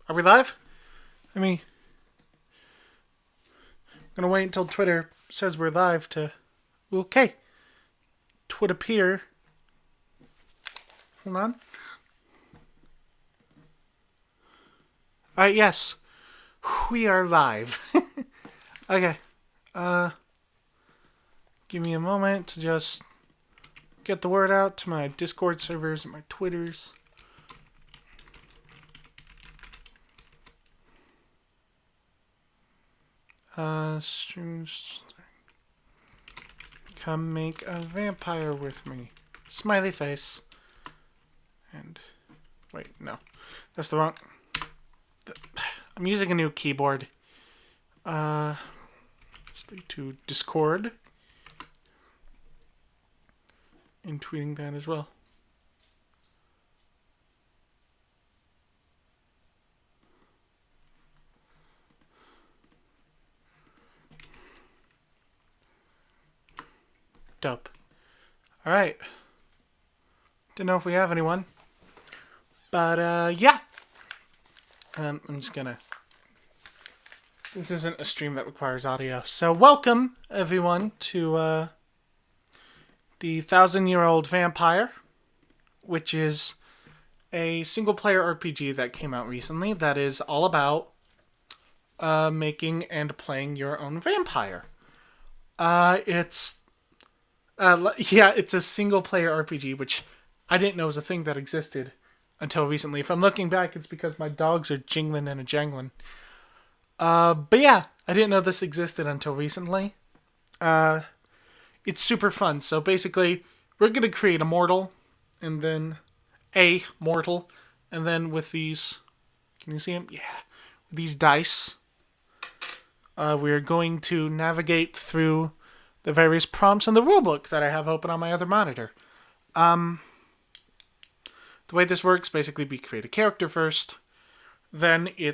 Are we live? I mean, I'm gonna wait until Twitter says we're live to. Okay. Twould appear. Hold on. Alright, yes. We are live. Okay. Give me a moment to just get the word out to my Discord servers and my Twitters. Streams. Come make a vampire with me. Smiley face. And wait, no. That's the wrong. I'm using a new keyboard. Stay to Discord. And tweeting that as well. Dope. Alright. Didn't know if we have anyone. But, yeah. I'm just gonna... This isn't a stream that requires audio. So, welcome, everyone, to, the 1,000-Year-Old Vampire, which is a single-player RPG that came out recently that is all about making and playing your own vampire. It's a single-player RPG, which I didn't know was a thing that existed until recently. If I'm looking back, it's because my dogs are jingling and a-jangling. But yeah, I didn't know this existed until recently. It's super fun. So basically, we're going to create a mortal, and then a mortal, and then with these, can you see them? Yeah. With these dice, we're going to navigate through the various prompts in the rulebook that I have open on my other monitor. The way this works, basically, we create a character first, then we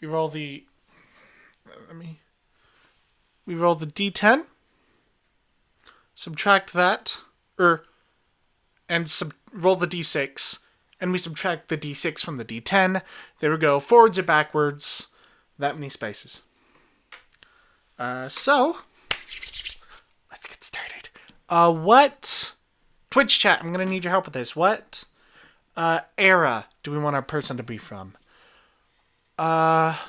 roll the D10, subtract that, roll the D6, and we subtract the D6 from the D10. There we go, forwards or backwards, that many spaces. So, let's get started. What Twitch chat? I'm gonna need your help with this. What era do we want our person to be from? Yeah.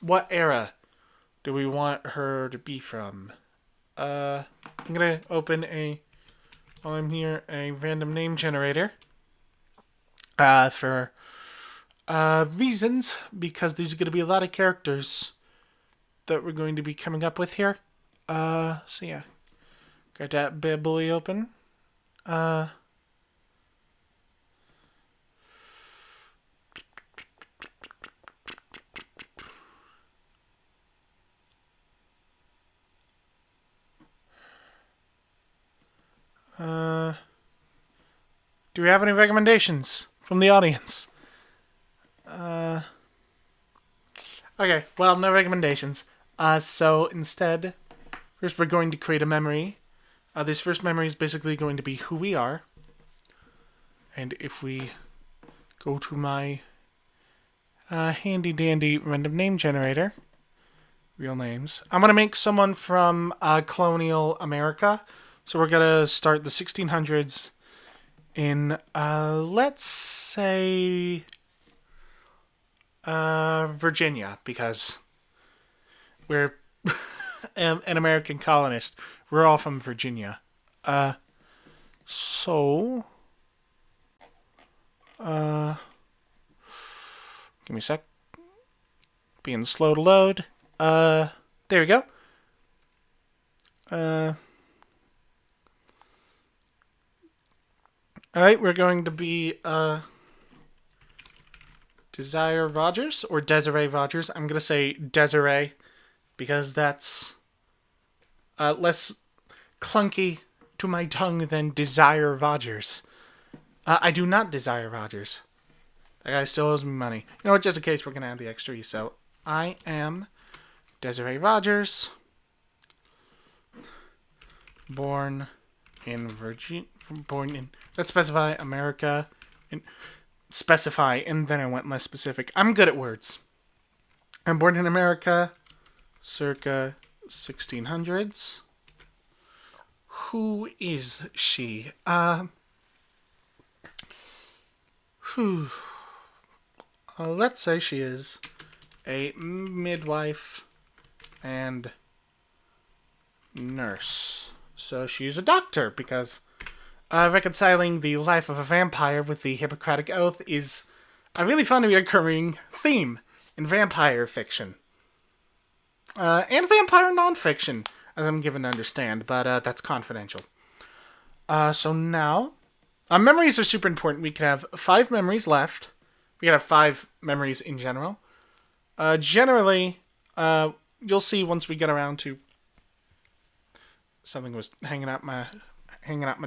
What era do we want her to be from? I'm gonna open while I'm here, a random name generator. For reasons, because there's gonna be a lot of characters that we're going to be coming up with here. So yeah. Got that bad boy open. Do we have any recommendations from the audience? Okay, well, no recommendations. So instead, first we're going to create a memory. This first memory is basically going to be who we are. And if we go to my handy dandy random name generator, real names, I'm going to make someone from colonial America. So we're going to start the 1600s in, let's say, Virginia, because we're an American colonist. We're all from Virginia. So, give me a sec. Being slow to load. There we go. Alright, we're going to be, Desiree Rogers, or Desiree Rogers. I'm going to say Desiree, because that's less clunky to my tongue than Desire Rogers. I do not desire Rogers. That guy still owes me money. You know what, just in case, we're going to add the extra E. So, I am Desiree Rogers, born in let's specify America, specify, and then I went less specific. I'm good at words. I'm born in America, circa 1600s. Who is she? Let's say she is a midwife and nurse. So she's a doctor, because reconciling the life of a vampire with the Hippocratic Oath is a really fun recurring theme in vampire fiction. And vampire nonfiction, as I'm given to understand, but that's confidential. So now, memories are super important. We can have 5 memories left. We can have 5 memories in general. Generally, you'll see once we get around to... Something was hanging out my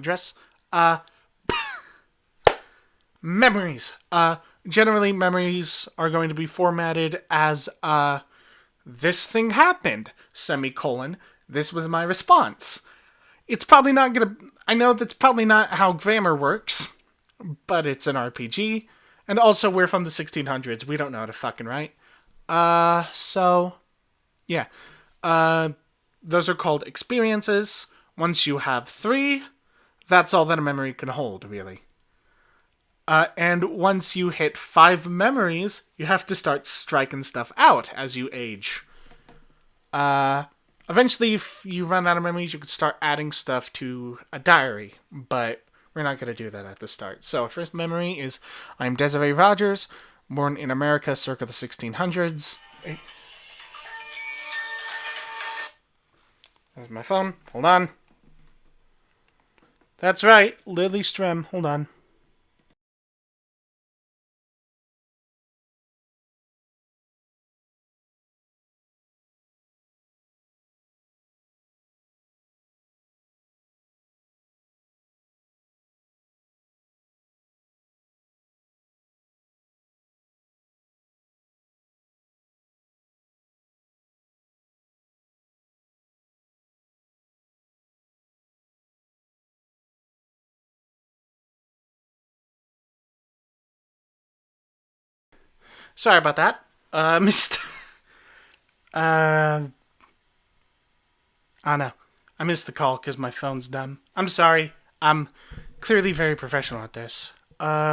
dress. Memories. Generally, memories are going to be formatted as, this thing happened, semicolon, this was my response. It's probably not gonna... I know that's probably not how grammar works, but it's an RPG, and also we're from the 1600s, we don't know how to fucking write. So, yeah. Those are called experiences. Once you have 3, that's all that a memory can hold, really. And once you hit 5 memories, you have to start striking stuff out as you age. Eventually, if you run out of memories, you can start adding stuff to a diary, but we're not going to do that at the start. So, first memory is, I'm Desiree Rogers, born in America circa the 1600s. That's my phone. Hold on. That's right, Lily Strem. Hold on. Sorry about that. Missed. I know. I missed the call because my phone's dumb. I'm sorry. I'm clearly very professional at this.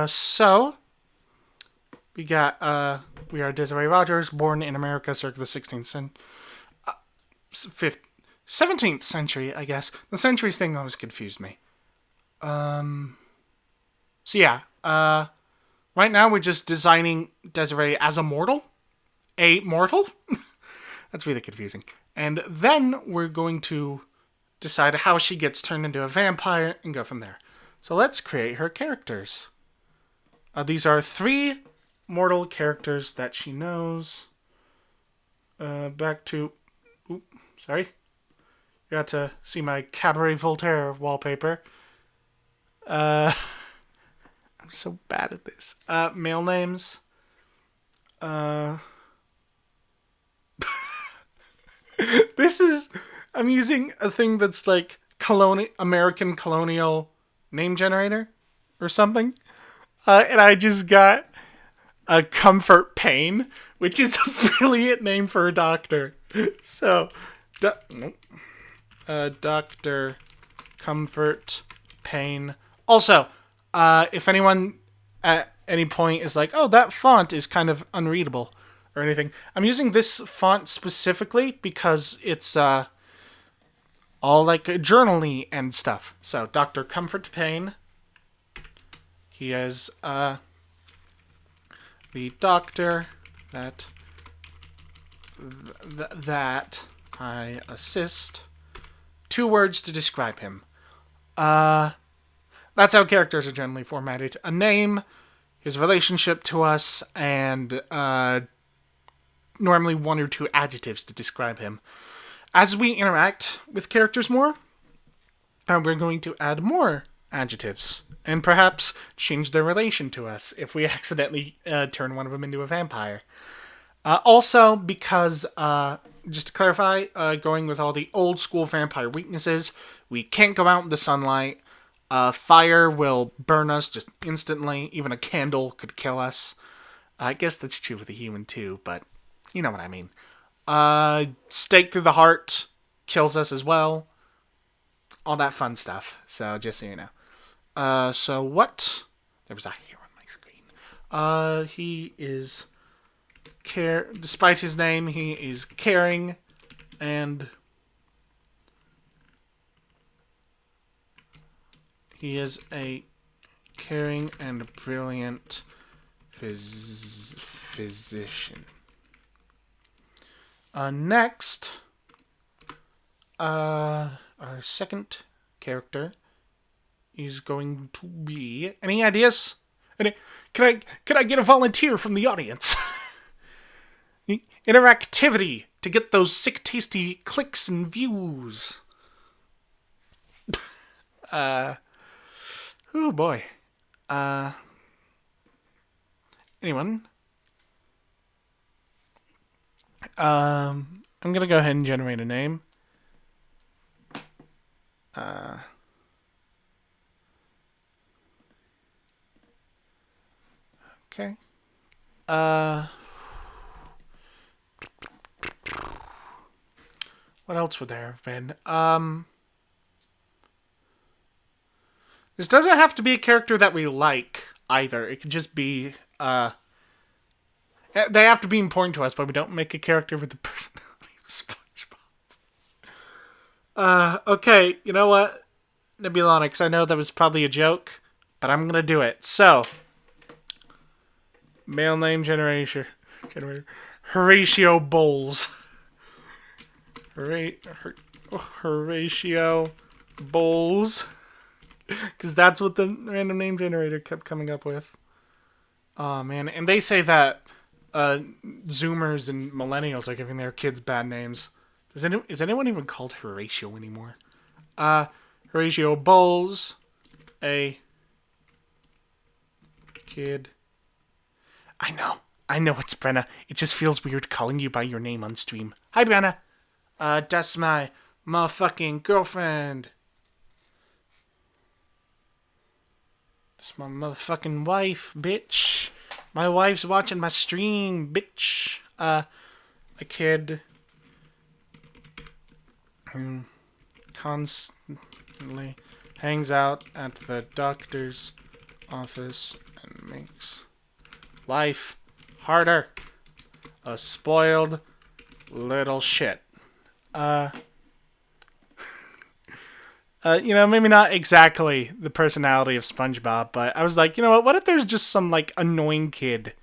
So we are Desiree Rogers, born in America circa the 17th century, I guess. The centuries thing always confused me. So yeah, right now we're just designing Desiree as a mortal. A mortal? That's really confusing. And then we're going to decide how she gets turned into a vampire and go from there. So let's create her characters. These are 3 mortal characters that she knows. Back to... sorry. You got to see my Cabaret Voltaire wallpaper. I'm so bad at this. Male names. This is... I'm using a thing that's like American colonial name generator or something. And I just got a Comfort Pain, which is a brilliant name for a doctor. So, Dr. Comfort Pain. Also, if anyone at any point is like, oh, that font is kind of unreadable or anything, I'm using this font specifically because it's all like journal-y and stuff. So, Dr. Comfort Pain. He is the doctor that I assist. 2 words to describe him. That's how characters are generally formatted. A name, his relationship to us, and normally 1 or 2 adjectives to describe him. As we interact with characters more, we're going to add more adjectives and perhaps change their relation to us if we accidentally turn one of them into a vampire. Also, because, just to clarify, going with all the old school vampire weaknesses, we can't go out in the sunlight. Fire will burn us just instantly. Even a candle could kill us. I guess that's true with a human too, but you know what I mean. Stake through the heart kills us as well. All that fun stuff. So just so you know. So what? There was a hair on my screen. He is despite his name, he is caring and he is a caring and brilliant physician. Next, our second character is going to be... Any ideas? Can I get a volunteer from the audience? Interactivity to get those sick, tasty clicks and views. Oh boy. Anyone? I'm gonna go ahead and generate a name. Okay. What else would there have been? This doesn't have to be a character that we like either. It could just be they have to be important to us, but we don't make a character with the personality of SpongeBob. Okay, you know what? Nebulonix, I know that was probably a joke, but I'm gonna do it. So, male name generator. Horatio Bowles. Horatio Bowles. Because that's what the random name generator kept coming up with. Oh, man. And they say that Zoomers and Millennials are giving their kids bad names. Is anyone even called Horatio anymore? Horatio Bowles. A kid. I know it's Brenna. It just feels weird calling you by your name on stream. Hi, Brenna. That's my motherfucking girlfriend. That's my motherfucking wife, bitch. My wife's watching my stream, bitch. A kid who constantly hangs out at the doctor's office and makes life harder. A spoiled little shit. Maybe not exactly the personality of SpongeBob, but I was like, you know what if there's just some, like, annoying kid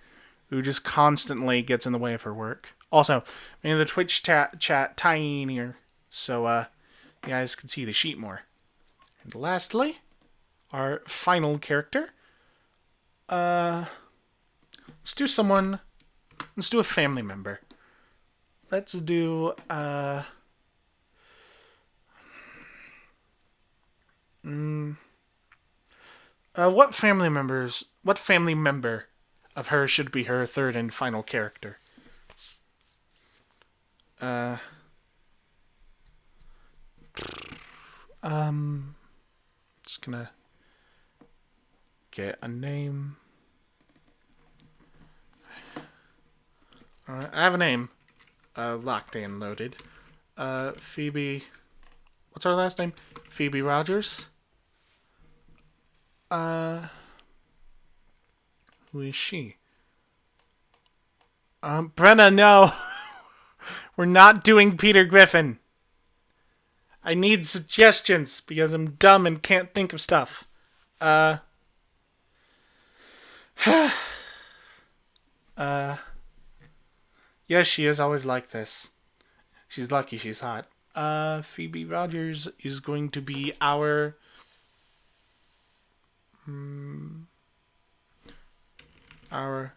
who just constantly gets in the way of her work? Also, maybe the Twitch chat tinier, so, you guys can see the sheet more. And lastly, our final character. Let's do a family member. Let's do, what family member of hers should be her third and final character? Just gonna get a name. I have a name. Locked and loaded. Phoebe. What's her last name? Phoebe Rogers. Who is she? Brenna, no. We're not doing Peter Griffin. I need suggestions because I'm dumb and can't think of stuff. Yes, she is always like this. She's lucky she's hot. Phoebe Rogers is going to be our... our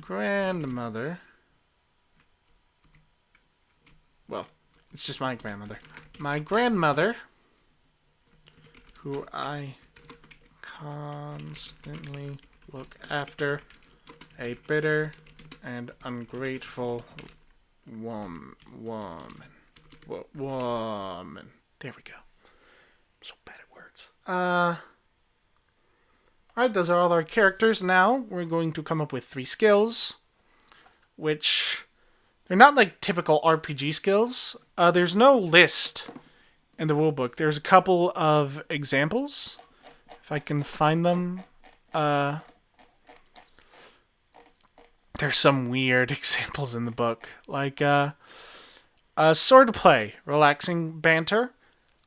grandmother. Well, it's just my grandmother. My grandmother, who I constantly look after, a bitter and ungrateful woman. There we go. I'm so bad at words. Alright, those are all our characters. Now we're going to come up with 3 skills, which they're not like typical RPG skills. There's no list in the rulebook. There's a couple of examples, if I can find them. There's some weird examples in the book, like swordplay, relaxing banter,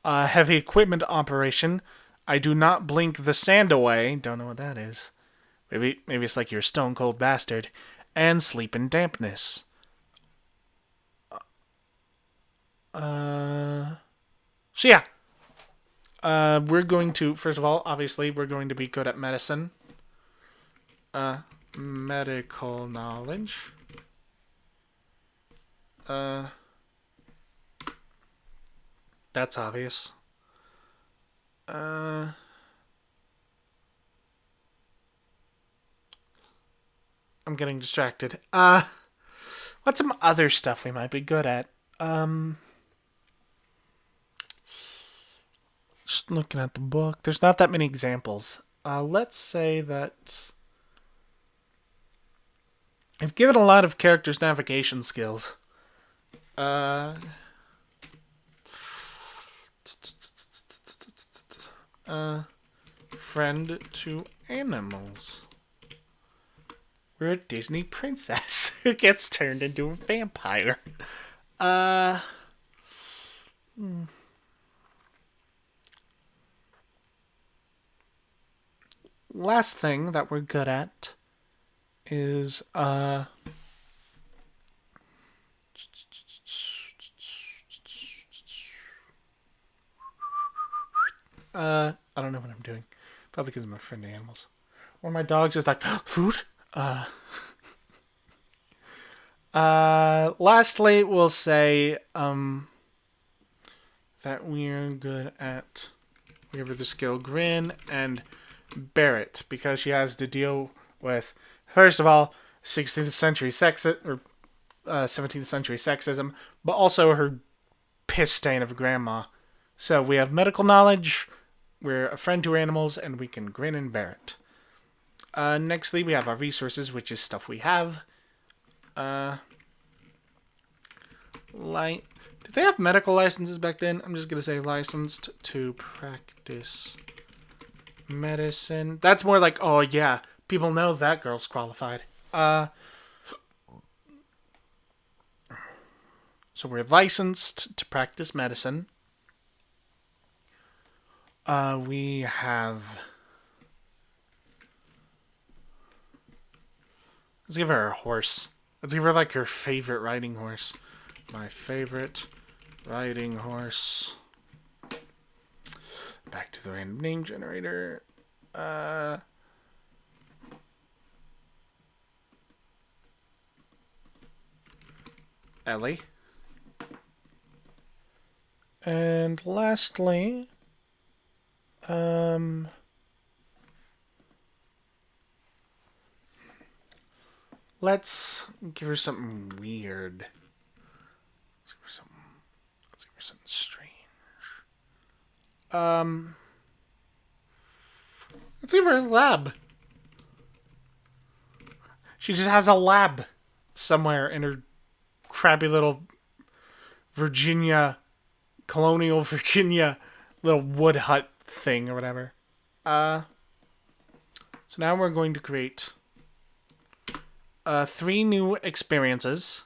heavy equipment operation. I do not blink the sand away. Don't know what that is. Maybe it's like you're a stone cold bastard. And sleep in dampness. So yeah. We're going to, first of all, obviously, we're going to be good at medicine. Medical knowledge. That's obvious. I'm getting distracted. What's some other stuff we might be good at? Just looking at the book. There's not that many examples. Let's say that I've given a lot of characters navigation skills. Friend to animals. We're a Disney princess who gets turned into a vampire. Last thing that we're good at is I don't know what I'm doing. Probably because I'm a friend to animals. Or my dog's just like, food? Lastly, we'll say that we're good at, we give her the skill Grin and Barrett, because she has to deal with, first of all, 16th century or 17th century sexism, but also her piss stain of a grandma. So we have medical knowledge, we're a friend to animals, and we can Grin and Barrett. Nextly, we have our resources, which is stuff we have. Did they have medical licenses back then? I'm just going to say licensed to practice medicine. That's more like, oh yeah, people know that girl's qualified. So we're licensed to practice medicine. We have... Let's give her a horse. Let's give her like her favorite riding horse. My favorite riding horse. Back to the random name generator. Ellie. And lastly, let's give her something weird. Let's give her something strange. Let's give her a lab. She just has a lab somewhere in her crappy little colonial Virginia little wood hut thing or whatever. So now we're going to create 3 new experiences.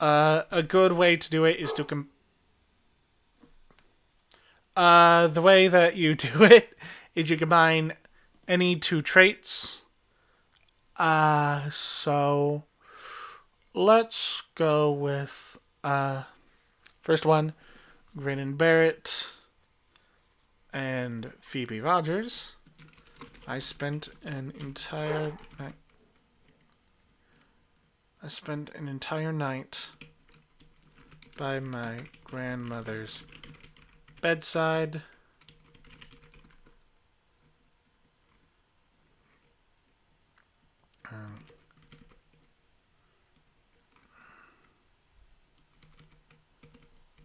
A good way to do it is to the way that you do it is you combine any 2 traits. So let's go with first one, Grin and Barrett and Phoebe Rogers. I spent an entire night by my grandmother's bedside.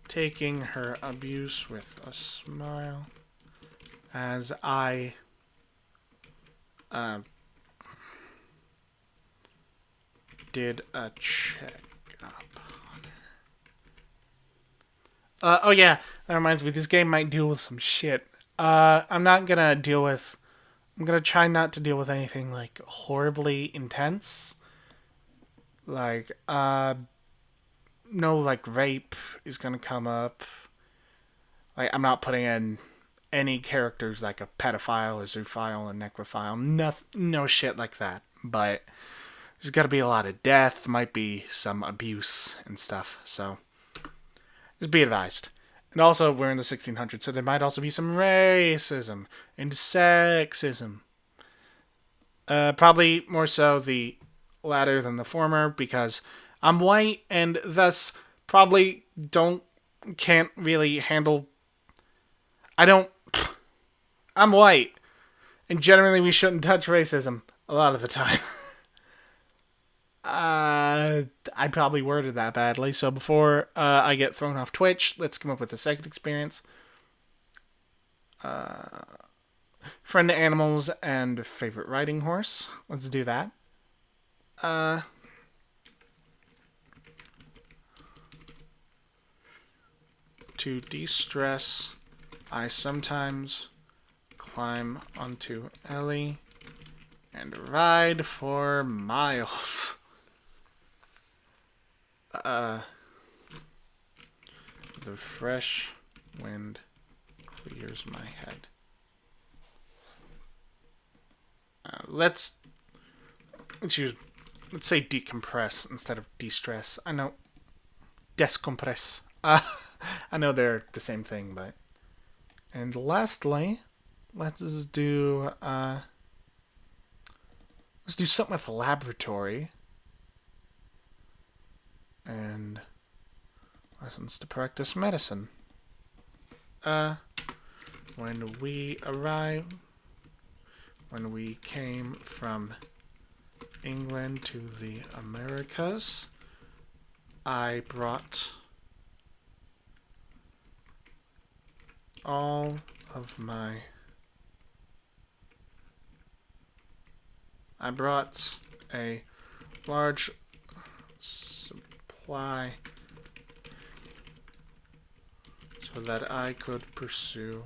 Taking her abuse with a smile. as I did a check up on her. Oh yeah, that reminds me, this game might deal with some shit. I'm gonna try not to deal with anything like horribly intense. Like, no, like rape is gonna come up. Like, I'm not putting in any characters like a pedophile or zoophile or necrophile. No shit like that. But there's gotta be a lot of death, might be some abuse and stuff. So, just be advised. And also, we're in the 1600s, so there might also be some racism and sexism. Probably more so the latter than the former, because I'm white and thus probably can't really handle. I don't. I'm white, and generally we shouldn't touch racism a lot of the time. I probably worded that badly, so before I get thrown off Twitch, let's come up with a second experience. Friend to animals and favorite riding horse. Let's do that. To de-stress, I sometimes climb onto Ellie and ride for miles. The fresh wind clears my head. Let's say decompress instead of de-stress. I know descompress. I know they're the same thing, but. And lastly, let's do something with laboratory and lessons to practice medicine. When we came from England to the Americas, I brought a large supply so that I could pursue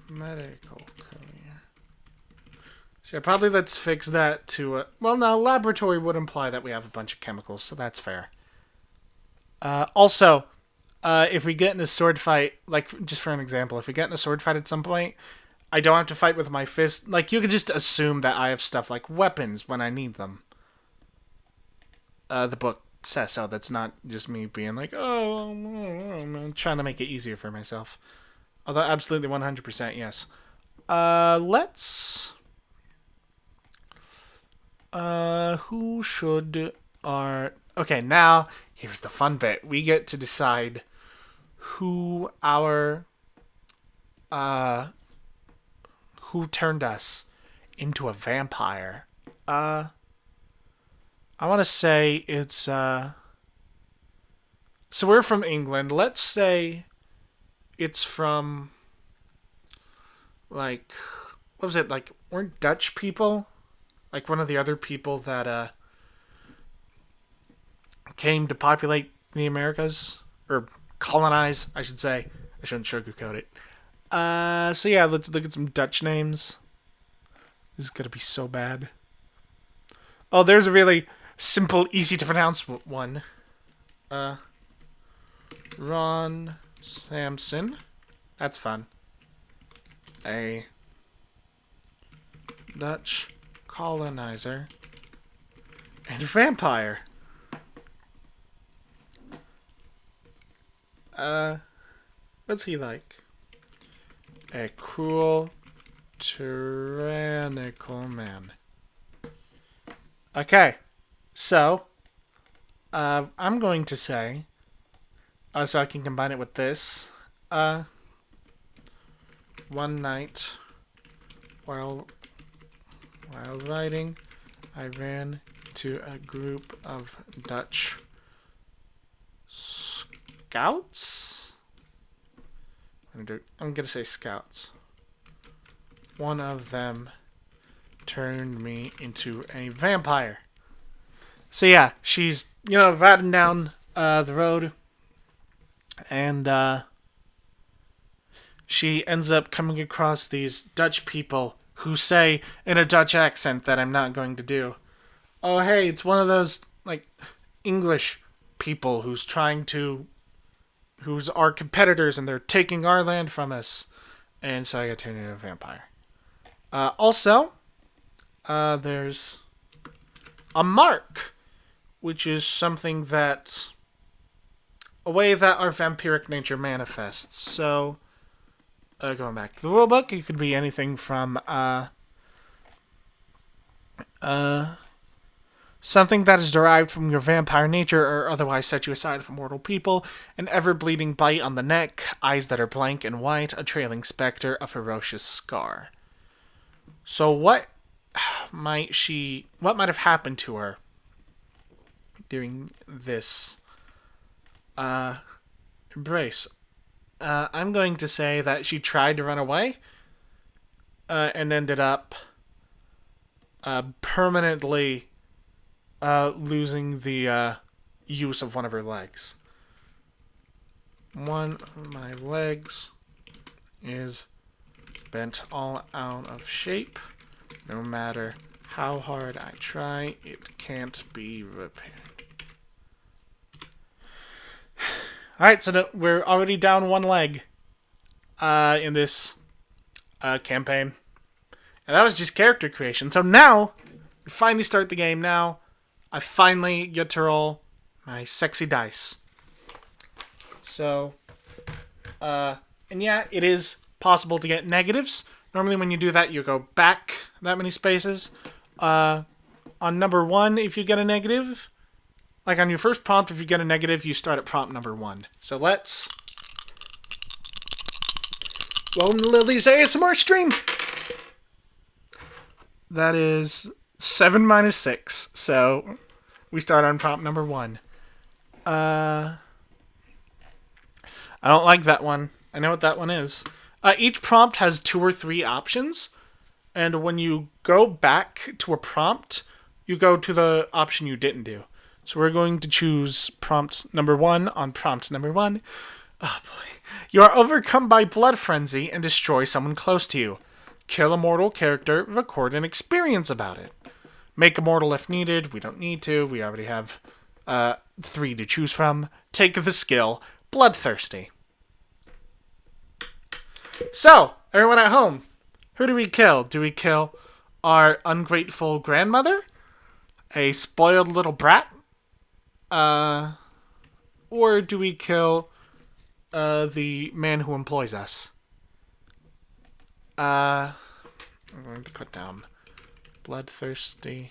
medical career. So yeah, probably let's fix that to well, no, laboratory would imply that we have a bunch of chemicals, so that's fair. Also, if we get in a sword fight, like, just for an example, if we get in a sword fight at some point, I don't have to fight with my fist. Like, you could just assume that I have stuff like weapons when I need them. The book says so. That's not just me being like, oh, I'm trying to make it easier for myself. Although, absolutely 100% yes. Let's... who should our... Okay, now, here's the fun bit. We get to decide who turned us into a vampire. I want to say it's, so we're from England. Let's say it's from, like, what was it, like, weren't Dutch people? Like, one of the other people that, came to populate the Americas? Or colonize, I should say. I shouldn't sugarcoat it. So yeah, let's look at some Dutch names. This is gonna be so bad. Oh, there's a really simple, easy to pronounce one. Ron Samson. That's fun. A Dutch colonizer and vampire. What's he like? A cruel, tyrannical man. Okay, so, I'm going to say, so I can combine it with this, one night, while riding, I ran to a group of Dutch scouts? I'm gonna say scouts. one of them turned me into a vampire. So yeah, she's, riding down the road, and she ends up coming across these Dutch people who say in a Dutch accent that I'm not going to do, "Oh, hey, it's one of those, English people who's our competitors and they're taking our land from us." And so I got turned into a vampire. Also, there's a mark, which is something a way that our vampiric nature manifests. So, going back to the rulebook, it could be anything from something that is derived from your vampire nature or otherwise set you aside from mortal people, an ever-bleeding bite on the neck, eyes that are blank and white, a trailing specter, a ferocious scar. So what might have happened to her during this embrace? I'm going to say that she tried to run away and ended up permanently losing the use of one of her legs. One of my legs is bent all out of shape. No matter how hard I try, it can't be repaired. Alright, so we're already down one leg in this campaign. And that was just character creation. So now, we finally start the game now. I finally get to roll my sexy dice. So, and yeah, it is possible to get negatives. Normally when you do that, you go back that many spaces. On number 1, if you get a negative, like on your first prompt, if you get a negative, you start at prompt number 1. So let's Rolling the Lilies ASMR stream. That is 7 minus 6. So we start on prompt number 1. I don't like that one. I know what that one is. Each prompt has 2 or 3 options. And when you go back to a prompt, you go to the option you didn't do. So we're going to choose prompt number 1 on prompt number 1. Oh boy. You are overcome by blood frenzy and destroy someone close to you. Kill a mortal character, record an experience about it. Make a mortal if needed. We don't need to. We already have 3 to choose from. Take the skill, Bloodthirsty. So, everyone at home, who do we kill? Do we kill our ungrateful grandmother? A spoiled little brat? Or do we kill the man who employs us? I'm going to put down Bloodthirsty.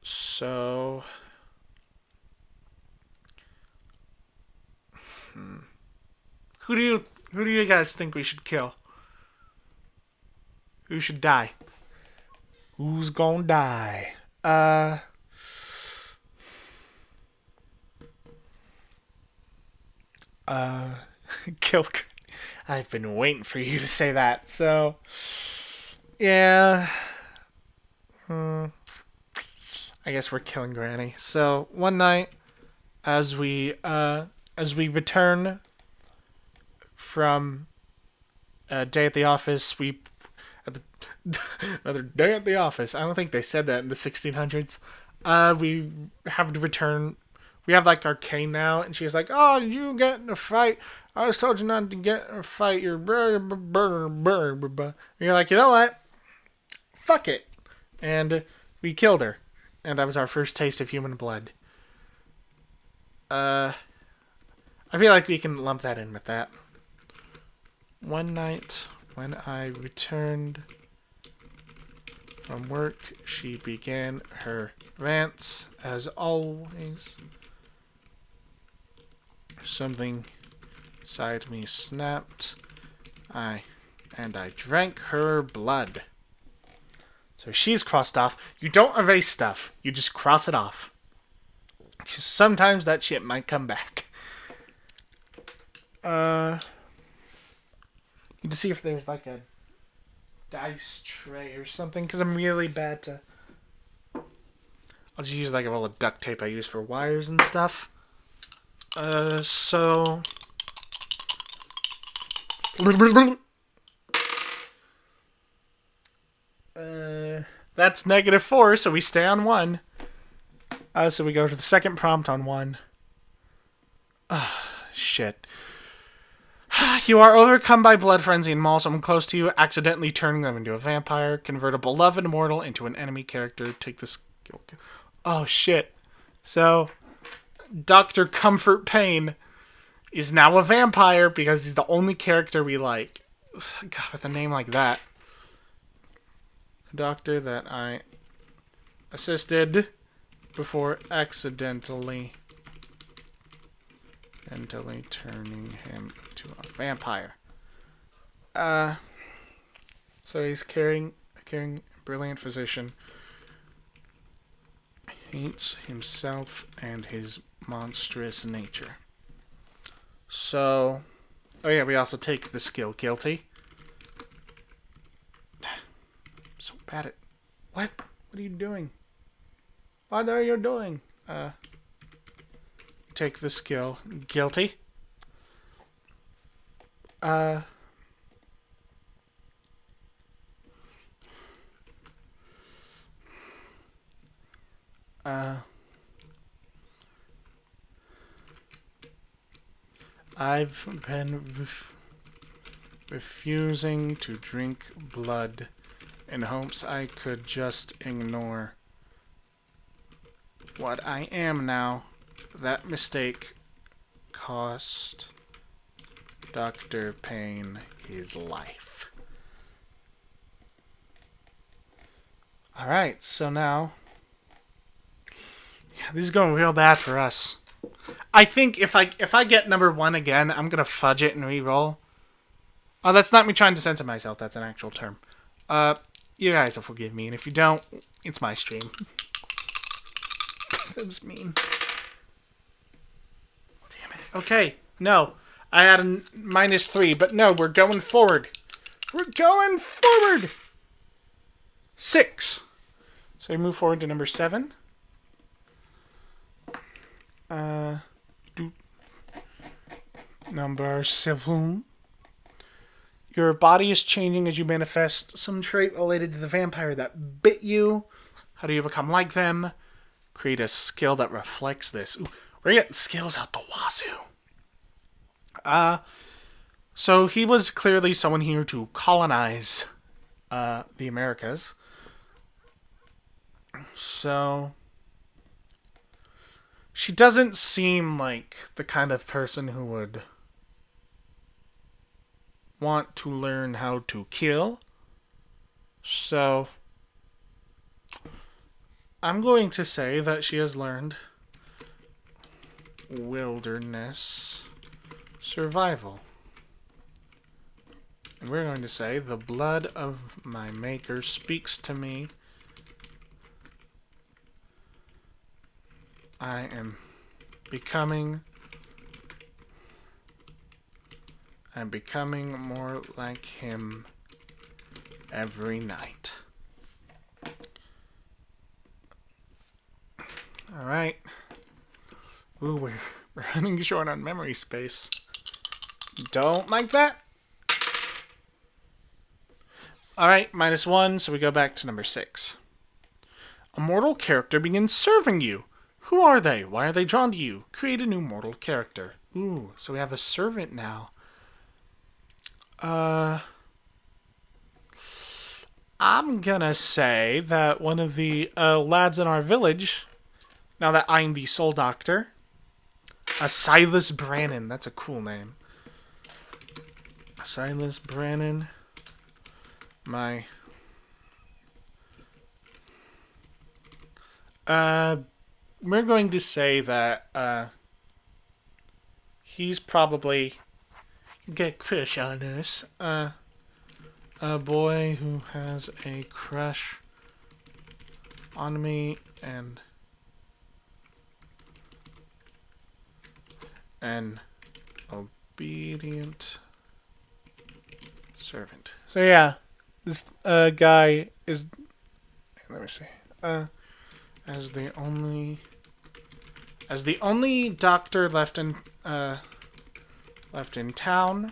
So, who do you guys think we should kill? Who should die? Who's gonna die? Kill. I've been waiting for you to say that. So, yeah. I guess we're killing Granny. So one night, as we return from a day at the office, another day at the office. I don't think they said that in the 1600s. We have to return. We have like our cane now, and she's like, "Oh, you get in a fight? I was told you not to get in a fight. You're and you're like, you know what? Fuck it." And we killed her, and that was our first taste of human blood. I feel like we can lump that in with that. One night, when I returned from work, she began her rants, as always. Something inside me snapped. I drank her blood. So she's crossed off. You don't erase stuff. You just cross it off. Sometimes that shit might come back. Need to see if there's like a dice tray or something, because I'm really bad to... I'll just use like a roll of duct tape I use for wires and stuff. So... That's -4, so we stay on 1. So we go to the second prompt on 1. Shit. You are overcome by blood frenzy and maul someone close to you, accidentally turning them into a vampire. Convert a beloved mortal into an enemy character. Take the skill. Oh, shit. So, Dr. Comfort Pain is now a vampire because he's the only character we like. God, with a name like that. A doctor that I assisted before accidentally turning him into a vampire. So he's a caring, brilliant physician. Hates himself and his monstrous nature. So, oh yeah, we also take the skill guilty. I'm so bad at... What? What are you doing? What are you doing? Take the skill guilty. I've been refusing to drink blood in hopes I could just ignore what I am now. That mistake cost Dr. Payne his life. Alright, so now... Yeah, this is going real bad for us. I think if I get number 1 again, I'm gonna fudge it and re-roll. Oh, that's not me trying to censor myself. That's an actual term. You guys will forgive me, and if you don't, it's my stream. That was mean. Damn it. Okay, no. I had a -3, but no, we're going forward. We're going forward! 6. So we move forward to number 7. Number 7. Your body is changing as you manifest some trait related to the vampire that bit you. How do you become like them? Create a skill that reflects this. Ooh, we're getting skills out the wazoo. So he was clearly someone here to colonize the Americas. So she doesn't seem like the kind of person who would want to learn how to kill. So I'm going to say that she has learned wilderness survival. And we're going to say the blood of my maker speaks to me. I am becoming more like him every night. Alright. Ooh, we're running short on memory space. Don't like that. Alright, -1, so we go back to number 6. A mortal character begins serving you. Who are they? Why are they drawn to you? Create a new mortal character. Ooh, so we have a servant now. I'm gonna say that one of the lads in our village, now that I'm the soul doctor, Silas Brannon. That's a cool name. Silas Brannon. We're going to say that he's probably get crush on us. A boy who has a crush on me and an obedient servant. So yeah, this guy is. Let me see. As the only doctor left in town,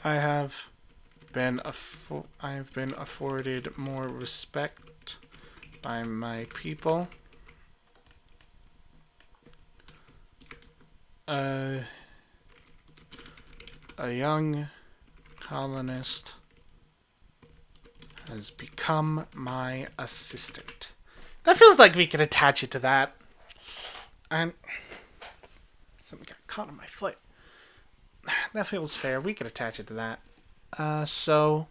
I have been afforded more respect by my people. A young colonist has become my assistant. That feels like we could attach it to that. And something got caught on my foot. That feels fair. We could attach it to that. So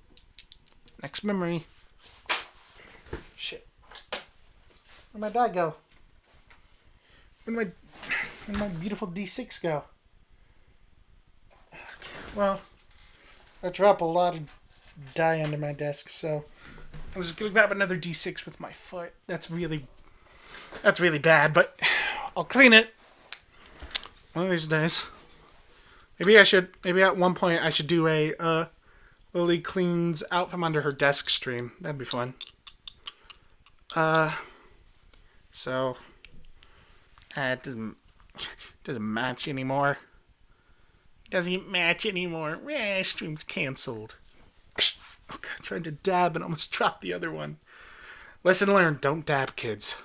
next memory. Shit. Where'd my die go? Where'd my beautiful D6 go? Well, I drop a lot of die under my desk, so I'm just gonna grab another D6 with my foot. That's really bad, but I'll clean it one of these days. Maybe at one point I should do a Lily cleans out from under her desk stream. That'd be fun. So it doesn't match anymore. Doesn't match anymore. Stream's cancelled. Oh god, I tried to dab and almost dropped the other one. Lesson learned, don't dab, kids.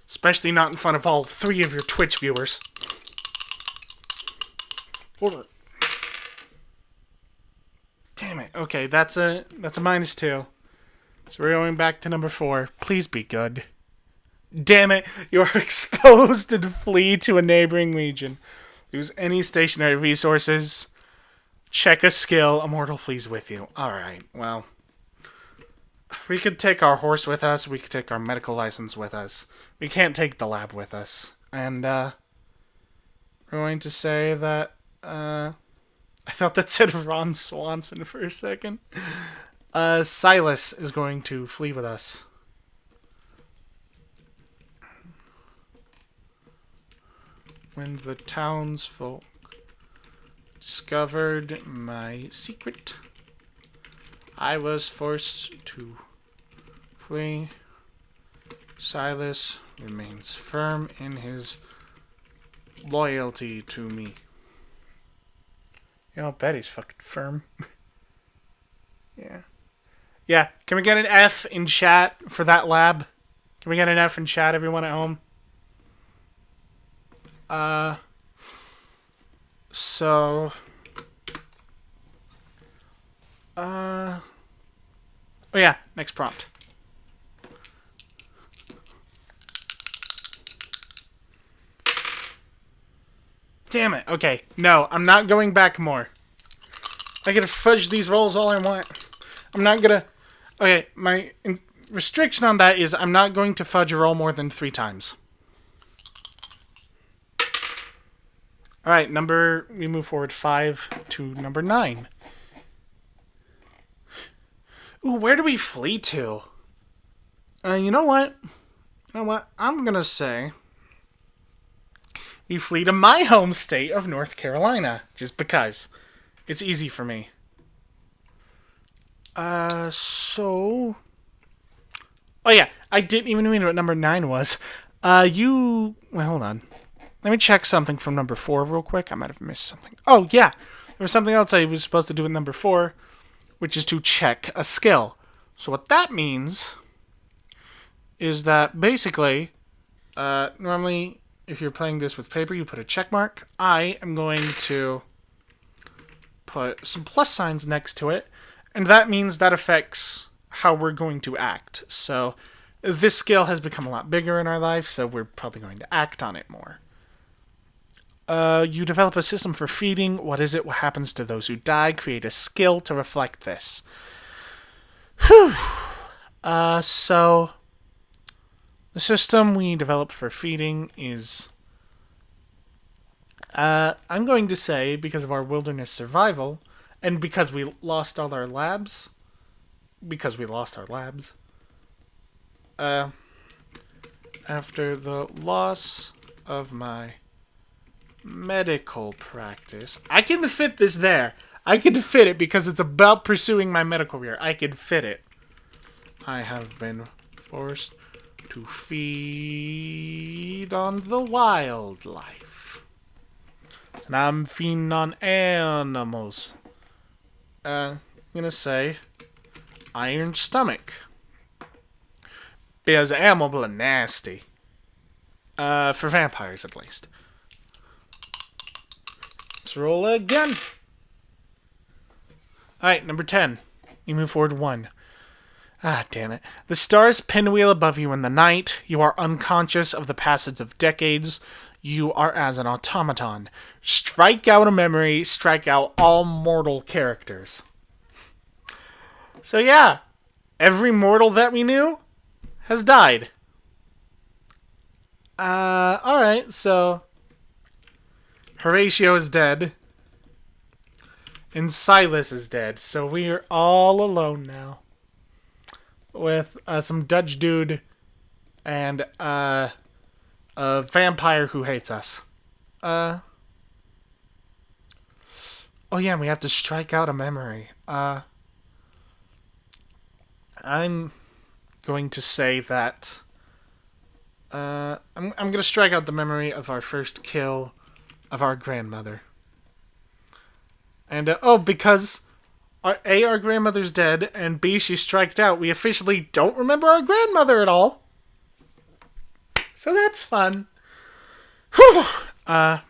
Especially not in front of all 3 of your Twitch viewers. Hold on. Damn it. Okay, that's a -2. So we're going back to number 4. Please be good. Damn it. You are exposed and flee to a neighboring region. Lose any stationary resources. Check a skill. A mortal flees with you. Alright, well. We could take our horse with us. We could take our medical license with us. We can't take the lab with us. And, we're going to say that, I thought that said Ron Swanson for a second. Silas is going to flee with us. When the townsfolk discovered my secret, I was forced to flee. Silas remains firm in his loyalty to me. You know, Betty's fucking firm. Yeah. Yeah, can we get an F in chat for that lab? Can we get an F in chat, everyone at home? So... Oh yeah, next prompt. Damn it. Okay, no, I'm not going back more. I gotta fudge these rolls all I want. I'm not gonna... Okay, my restriction on that is I'm not going to fudge a roll more than 3 times. Alright, we move forward 5 to number 9. Ooh, where do we flee to? You know what? I'm gonna say we flee to my home state of North Carolina, just because. It's easy for me. So... Oh yeah, I didn't even know what number 9 was. Wait, hold on. Let me check something from number 4 real quick. I might have missed something. Oh, yeah. There was something else I was supposed to do with number 4, which is to check a skill. So what that means is that basically, normally if you're playing this with paper, you put a check mark. I am going to put some plus signs next to it, and that means that affects how we're going to act. So this skill has become a lot bigger in our life, so we're probably going to act on it more. You develop a system for feeding. What is it? What happens to those who die? Create a skill to reflect this. Whew. So the system we developed for feeding is... I'm going to say, because of our wilderness survival, and because we lost all our labs... after the loss of my medical practice... I can fit this there. I could fit it because it's about pursuing my medical career. I could fit it. I have been forced to feed on the wildlife. And I'm feeding on animals. I'm gonna say iron stomach. Because animal blood nasty. For vampires at least. Let's roll again. Alright, number 10. You move forward 1. Ah, damn it. The stars pinwheel above you in the night. You are unconscious of the passage of decades. You are as an automaton. Strike out a memory. Strike out all mortal characters. So yeah, every mortal that we knew has died. Alright, so Horatio is dead. And Silas is dead, so we are all alone now. With some Dutch dude and a vampire who hates us. Oh yeah, and we have to strike out a memory. I'm going to say that I'm going to strike out the memory of our first kill of our grandmother. And because our grandmother's dead, and B, she's striked out, we officially don't remember our grandmother at all. So that's fun. Whew. You're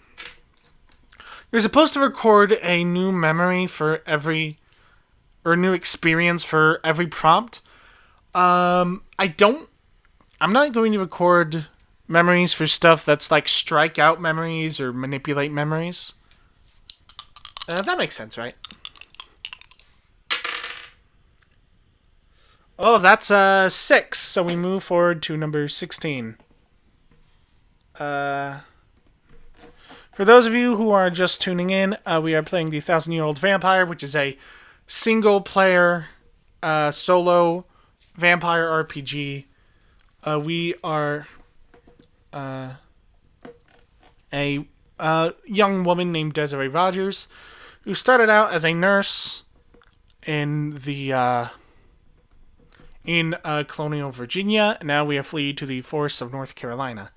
supposed to record a new memory for every, or new experience for every prompt. I'm not going to record memories for stuff that's like strike out memories or manipulate memories. That makes sense, right? Oh, that's 6, so we move forward to number 16. For those of you who are just tuning in, we are playing the 1,000-Year-Old Vampire, which is a single-player, solo vampire RPG. We are a young woman named Desiree Rogers, who started out as a nurse in the colonial Virginia. And now we have fled to the forests of North Carolina.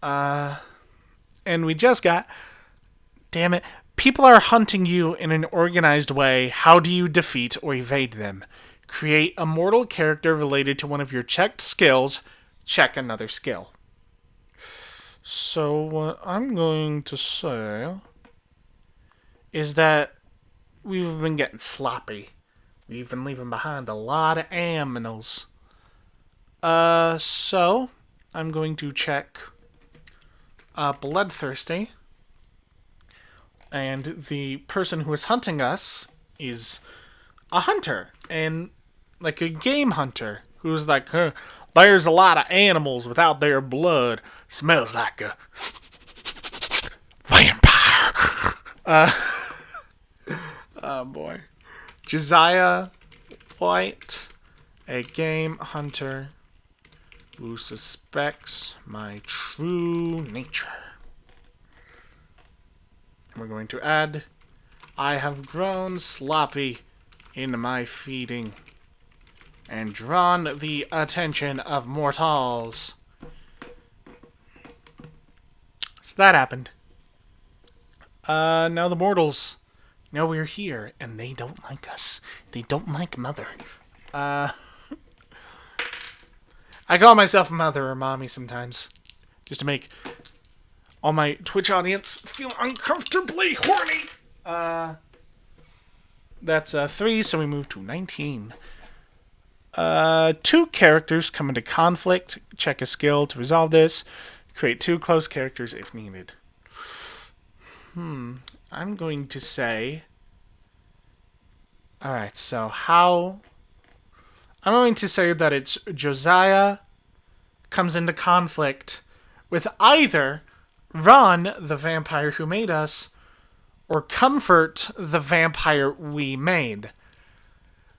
And we just got... Damn it. People are hunting you in an organized way. How do you defeat or evade them? Create a mortal character related to one of your checked skills. Check another skill. So what I'm going to say is that we've been getting sloppy. We've been leaving behind a lot of aminals. So I'm going to check bloodthirsty. And the person who is hunting us is a hunter. And like a game hunter. Who's like, there's a lot of animals without their blood. Smells like a vampire. Oh boy. Josiah White, a game hunter who suspects my true nature. And we're going to add, I have grown sloppy in my feeding and drawn the attention of mortals. So that happened. Now the mortals know we're here, and they don't like us. They don't like Mother. I call myself Mother or Mommy sometimes, just to make all my Twitch audience feel uncomfortably horny. That's 3, so we move to 19. 2 characters come into conflict. Check a skill to resolve this. Create 2 close characters if needed. I'm going to say... Alright, so how... I'm going to say that it's Josiah comes into conflict with either Ron, the vampire who made us, or Comfort, the vampire we made.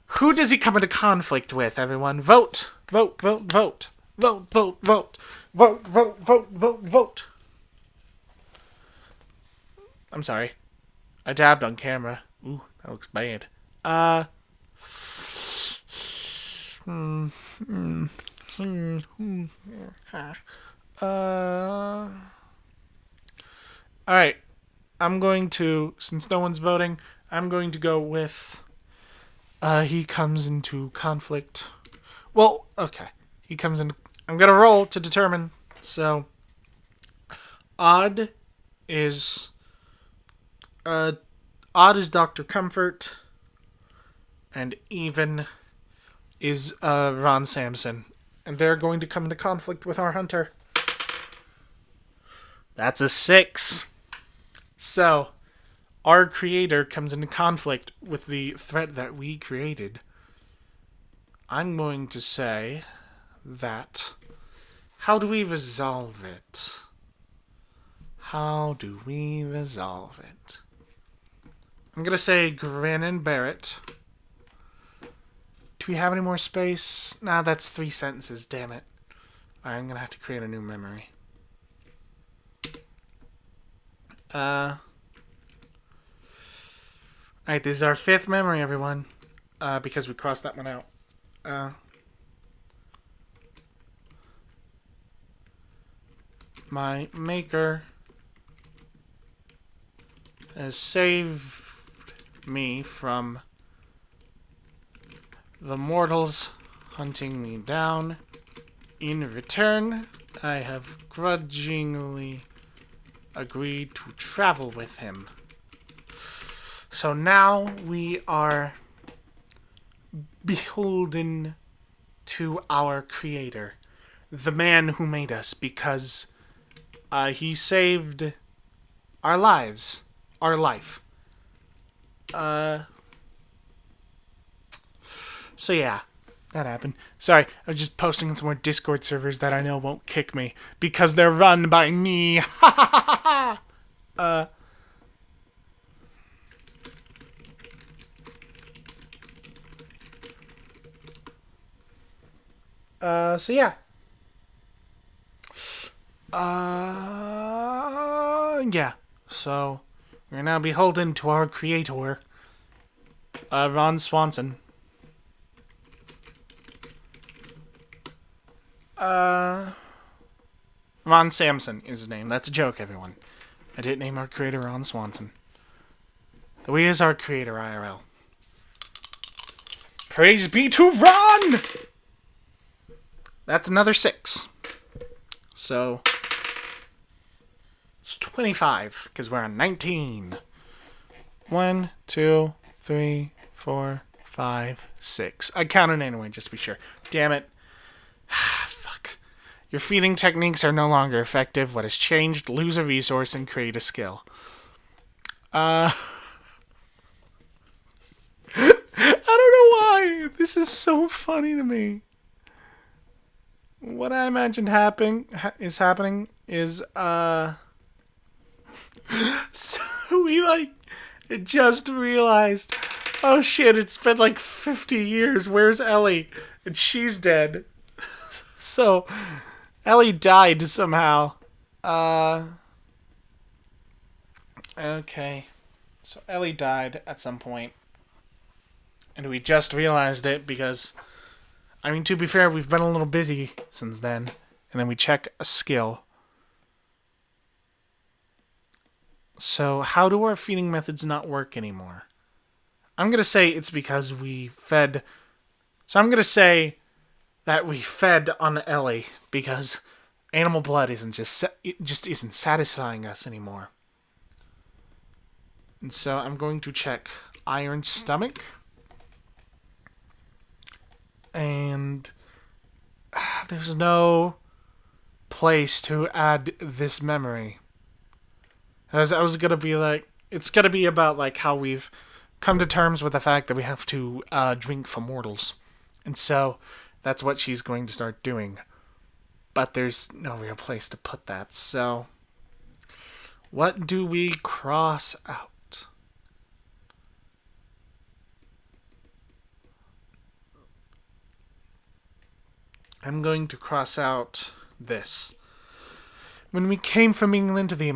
Who does he come into conflict with, everyone? Vote! Vote, vote, vote! Vote, vote, vote! Vote, vote, vote, vote, vote! I'm sorry. I dabbed on camera. Ooh, that looks bad. Hmm. Hmm. Hmm. Alright. I'm going to, since no one's voting, I'm going to go with, he comes into conflict. Well, okay. He comes in, I'm going to roll to determine. So, odd is, odd is Dr. Comfort, and even is, Ron Sampson. And they're going to come into conflict with our hunter. That's a 6. So, our creator comes into conflict with the threat that we created. I'm going to say that... How do we resolve it? How do we resolve it? I'm going to say grin and bear it. Do we have any more space? Nah, that's 3 sentences, damn it. Alright, I'm going to have to create a new memory. Alright, this is our 5th memory, everyone. Because we crossed that one out. My maker has saved me from the mortals hunting me down. In return, I have grudgingly agreed to travel with him. So now we are beholden to our creator, the man who made us, because he saved our lives, our life. So yeah, that happened. Sorry, I was just posting on some more Discord servers that I know won't kick me because they're run by me. Ha ha ha ha. So yeah. Yeah. So, we're now beholden to our creator, Ron Swanson. Ron Sampson is his name. That's a joke, everyone. I didn't name our creator Ron Swanson. Though he is our creator, IRL. Praise be to Ron! That's another 6. So, it's 25, because we're on 19. 1, 2, 3, 4, 5, 6. I counted anyway, just to be sure. Damn it. Fuck. Your feeding techniques are no longer effective. What has changed? Lose a resource and create a skill. I don't know why. This is so funny to me. What I imagined happening is, so we, just realized, oh shit, it's been 50 years. Where's Ellie? And she's dead. So, Ellie died somehow. Okay. So, Ellie died at some point. And we just realized it because, to be fair, we've been a little busy since then. And then we check a skill. So, how do our feeding methods not work anymore? I'm going to say it's because we fed... So I'm going to say that we fed on Ellie because animal blood just isn't satisfying us anymore. And so I'm going to check iron stomach. And there's no place to add this memory. As I was going to be it's going to be about how we've come to terms with the fact that we have to drink for mortals. And so that's what she's going to start doing. But there's no real place to put that. So what do we cross out? I'm going to cross out this. When we came from England to the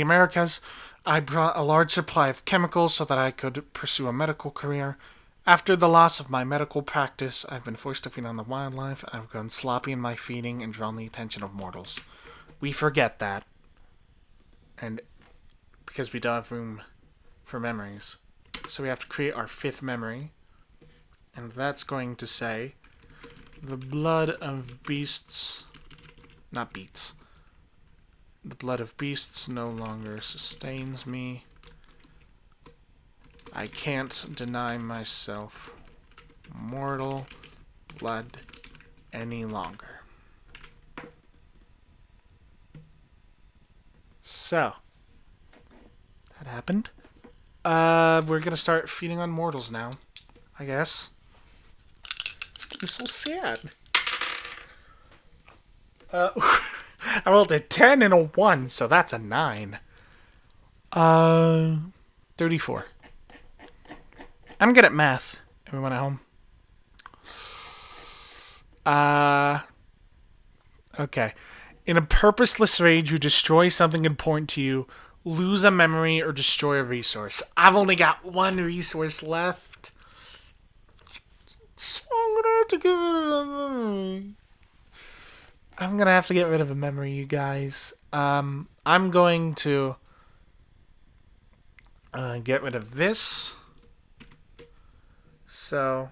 Americas, I brought a large supply of chemicals so that I could pursue a medical career. After the loss of my medical practice, I've been forced to feed on the wildlife. I've gone sloppy in my feeding and drawn the attention of mortals. We forget that. And because we don't have room for memories. So we have to create our 5th memory. And that's going to say, the blood of beasts... Not beats. The blood of beasts no longer sustains me. I can't deny myself mortal blood any longer. So, that happened. We're gonna start feeding on mortals now, I guess. I'm so sad. I rolled a 10 and a 1, so that's a 9. 34. I'm good at math. Everyone at home? Okay. In a purposeless rage, you destroy something important to you, lose a memory, or destroy a resource. I've only got 1 resource left. So I'm gonna have to get rid of a memory. I'm gonna have to get rid of a memory, you guys. I'm going to get rid of this. So,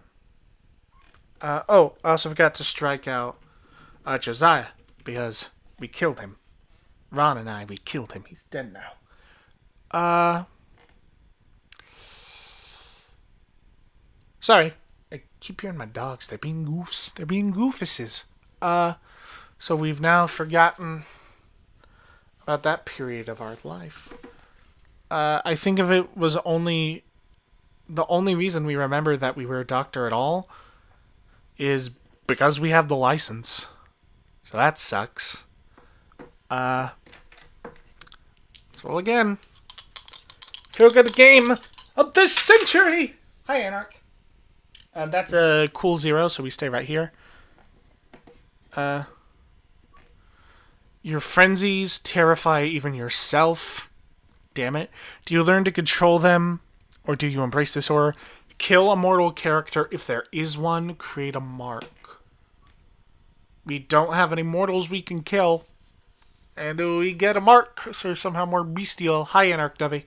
I also forgot to strike out Josiah, because we killed him. Ron and we killed him. He's dead now. Sorry. I keep hearing my dogs. They're being goofs. They're being goofuses. So we've now forgotten about that period of our life. I think if it was only... The only reason we remember that we were a doctor at all is because we have the license. So that sucks. So again, feel good game of the century. Hi, Anarch. That's a cool 0, so we stay right here. Your frenzies terrify even yourself. Damn it. Do you learn to control them? Or do you embrace this horror? Kill a mortal character if there is one. Create a mark. We don't have any mortals we can kill. And we get a mark. So somehow more bestial. Hi, Anarch Dovey.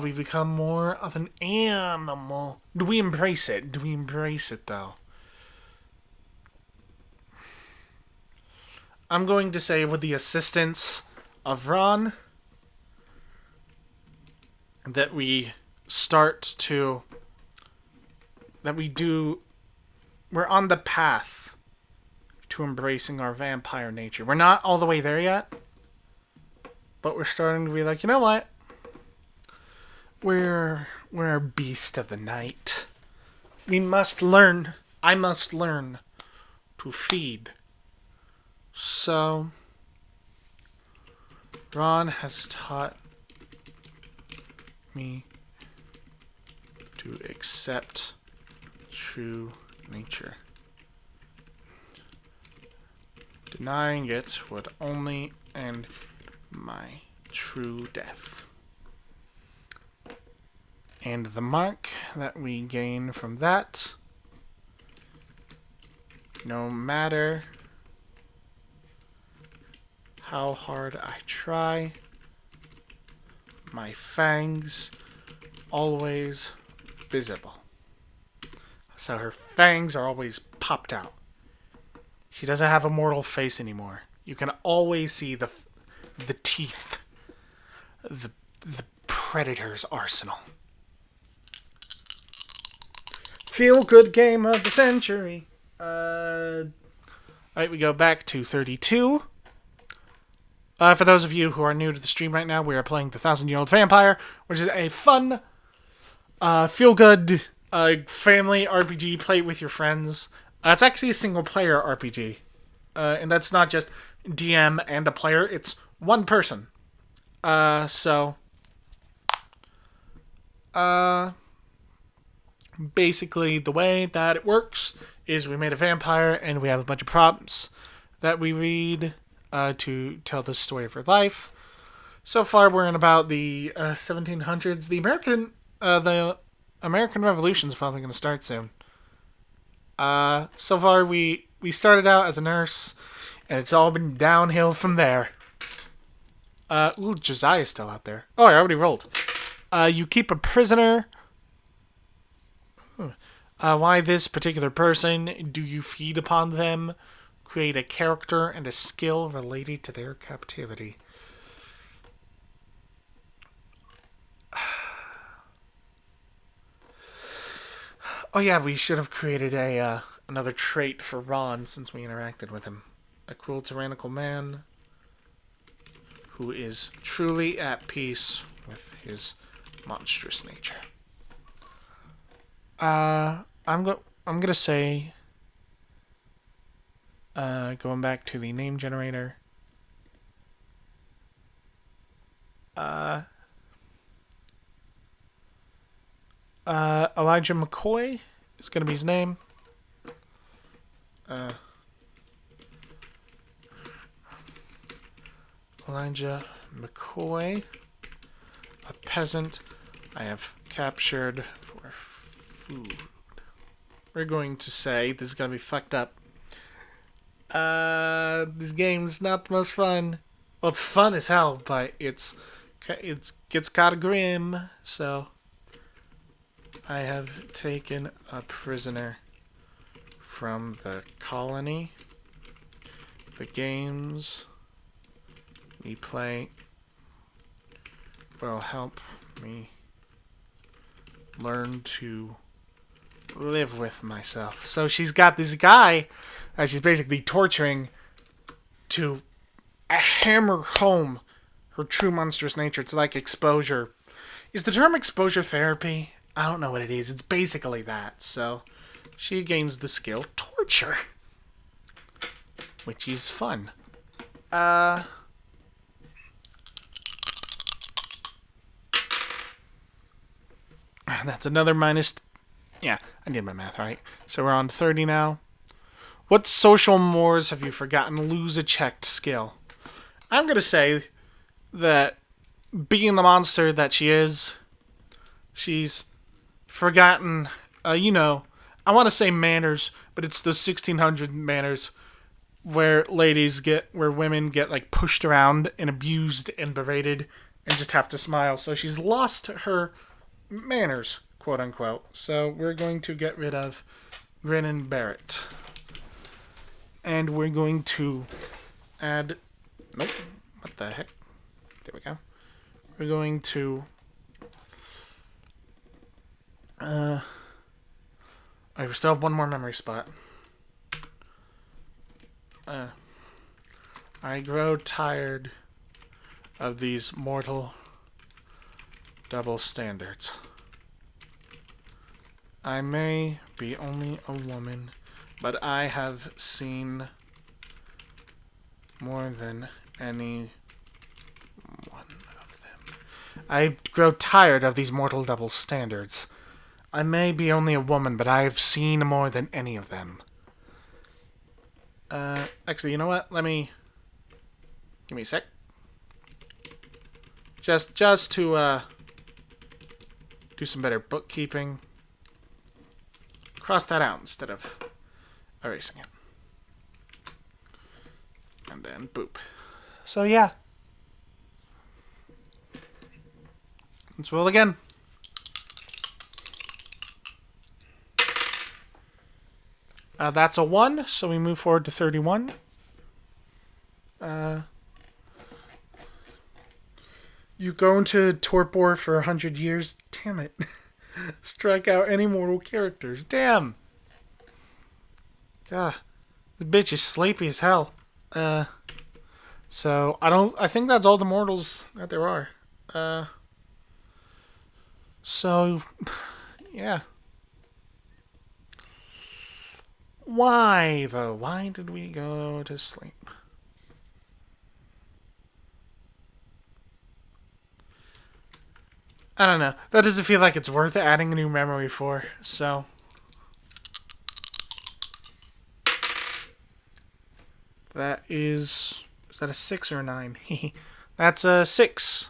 We become more of an animal. Do we embrace it? Do we embrace it, though? I'm going to say, with the assistance of Ron, that we start to... We're on the path to embracing our vampire nature. We're not all the way there yet, but we're starting to be like, you know what? We're a beast of the night. We must learn. I must learn to feed. So, Ron has taught me to accept true nature. Denying it would only end my true death. And the mark that we gain from that, no matter how hard I try, my fangs always visible. So her fangs are always popped out. She doesn't have a mortal face anymore. You can always see the teeth, the predator's arsenal. Feel good game of the century. Alright, we go back to 32. For those of you who are new to the stream right now, we are playing The 1,000-Year-Old Vampire, which is a fun, feel-good, family RPG. Play it with your friends. It's actually a single-player RPG. And that's not just DM and a player. It's one person. Basically, the way that it works is we made a vampire, and we have a bunch of prompts that we read to tell the story of her life. So far, we're in about the 1700s. The American Revolution is probably going to start soon. So far, we started out as a nurse, and it's all been downhill from there. Josiah's still out there. Oh, I already rolled. You keep a prisoner. Why this particular person? Do you feed upon them? Create a character and a skill related to their captivity. Oh yeah, we should have created another trait for Ron since we interacted with him. A cruel, tyrannical man who is truly at peace with his monstrous nature. I'm gonna say, going back to the name generator. Elijah McCoy is gonna be his name. Elijah McCoy, a peasant I have captured for food. We're going to say, this is going to be fucked up. This game's not the most fun. Well, it's fun as hell, but it gets kind of grim, so I have taken a prisoner from the colony. The games we play will help me learn to live with myself. So she's got this guy that she's basically torturing to hammer home her true monstrous nature. It's like exposure. Is the term exposure therapy? I don't know what it is. It's basically that. So she gains the skill torture, which is fun. That's another minus. Yeah, I did my math right. So we're on 30 now. What social mores have you forgotten? Lose a checked skill. I'm going to say that being the monster that she is, she's forgotten, I want to say manners, but it's those 1600 manners where women get like pushed around and abused and berated and just have to smile. So she's lost her manners, quote unquote. So we're going to get rid of Grin and Barrett. And we're going to add... Nope. What the heck? There we go. We're going to... Alright, we still have one more memory spot. I grow tired of these mortal double standards. I may be only a woman, but I have seen more than any one of them. I grow tired of these mortal double standards. I may be only a woman, but I have seen more than any of them. Actually, you know what? Give me a sec. Just to, do some better bookkeeping. Cross that out instead of erasing it. And then boop. So yeah. Let's roll again. That's a 1, so we move forward to 31. You go into torpor for 100 years. Damn it. Strike out any mortal characters. Damn. God. The bitch is sleepy as hell. So, I think that's all the mortals that there are. So, yeah. Why, though? Why did we go to sleep? I don't know. That doesn't feel like it's worth adding a new memory for, so... That is that a 6 or a 9? That's a 6.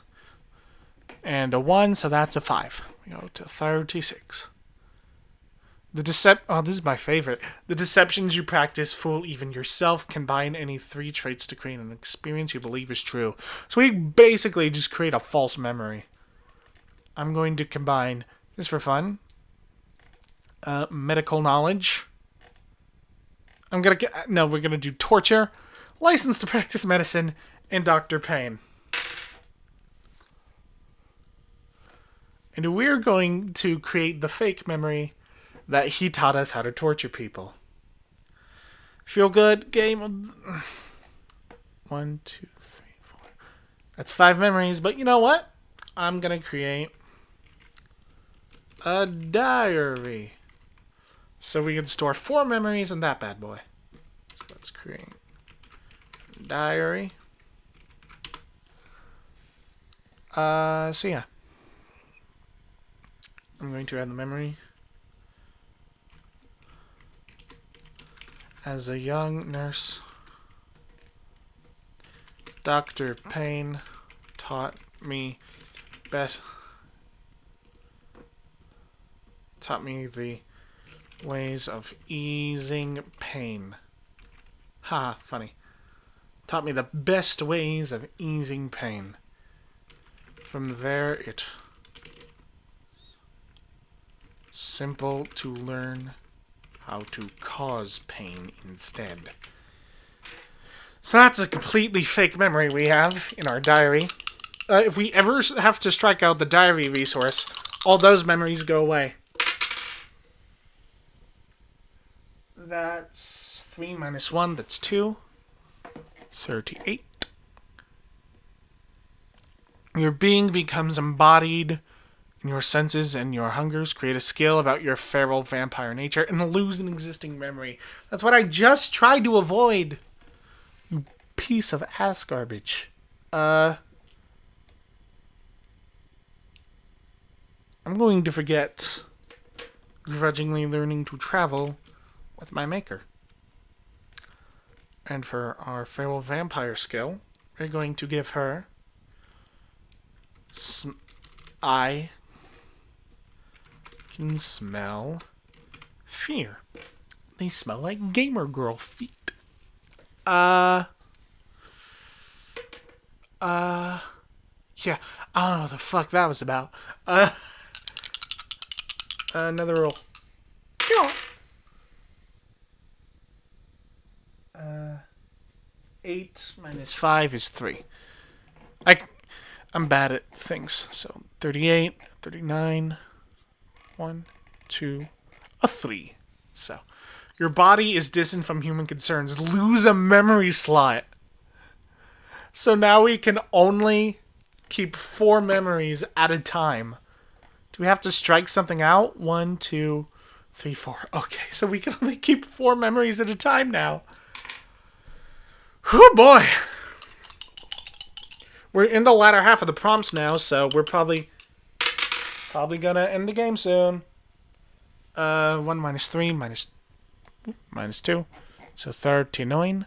And a 1, so that's a 5. We go to 36. Oh, this is my favorite. The deceptions you practice fool even yourself. Combine any 3 traits to create an experience you believe is true. So we basically just create a false memory. I'm going to combine, just for fun, medical knowledge. We're gonna do torture, license to practice medicine, and Dr. Payne. And we're going to create the fake memory that he taught us how to torture people. Feel good, game. 1, 2, 3, 4. That's 5 memories, but you know what? I'm gonna create a diary. So we can store 4 memories in that bad boy. So let's create a diary. So yeah. I'm going to add the memory. As a young nurse, Dr. Payne taught me the ways of easing pain. Ha, funny. Taught me the best ways of easing pain. From there, it simple to learn how to cause pain instead. So that's a completely fake memory we have in our diary. If we ever have to strike out the diary resource, all those memories go away. That's 3 minus 1, that's 2. 38. Your being becomes embodied in your senses and your hungers. Create a skill about your feral vampire nature and lose an existing memory. That's what I just tried to avoid. You piece of ass garbage. I'm going to forget grudgingly learning to travel with my maker. And for our feral vampire skill, we're going to give her I can smell fear. They smell like gamer girl feet. Yeah, I don't know what the fuck that was about. Another roll. Yeah. 8 minus 5 is 3. I'm bad at things. So 38, 39, 1, 2, a 3. So your body is distant from human concerns. Lose a memory slot. So now we can only keep 4 memories at a time. Do we have to strike something out? 1, 2, 3, 4. Okay, so we can only keep 4 memories at a time now. Oh boy. We're in the latter half of the prompts now, so we're probably gonna end the game soon. 1 minus 3 minus 2. So 39.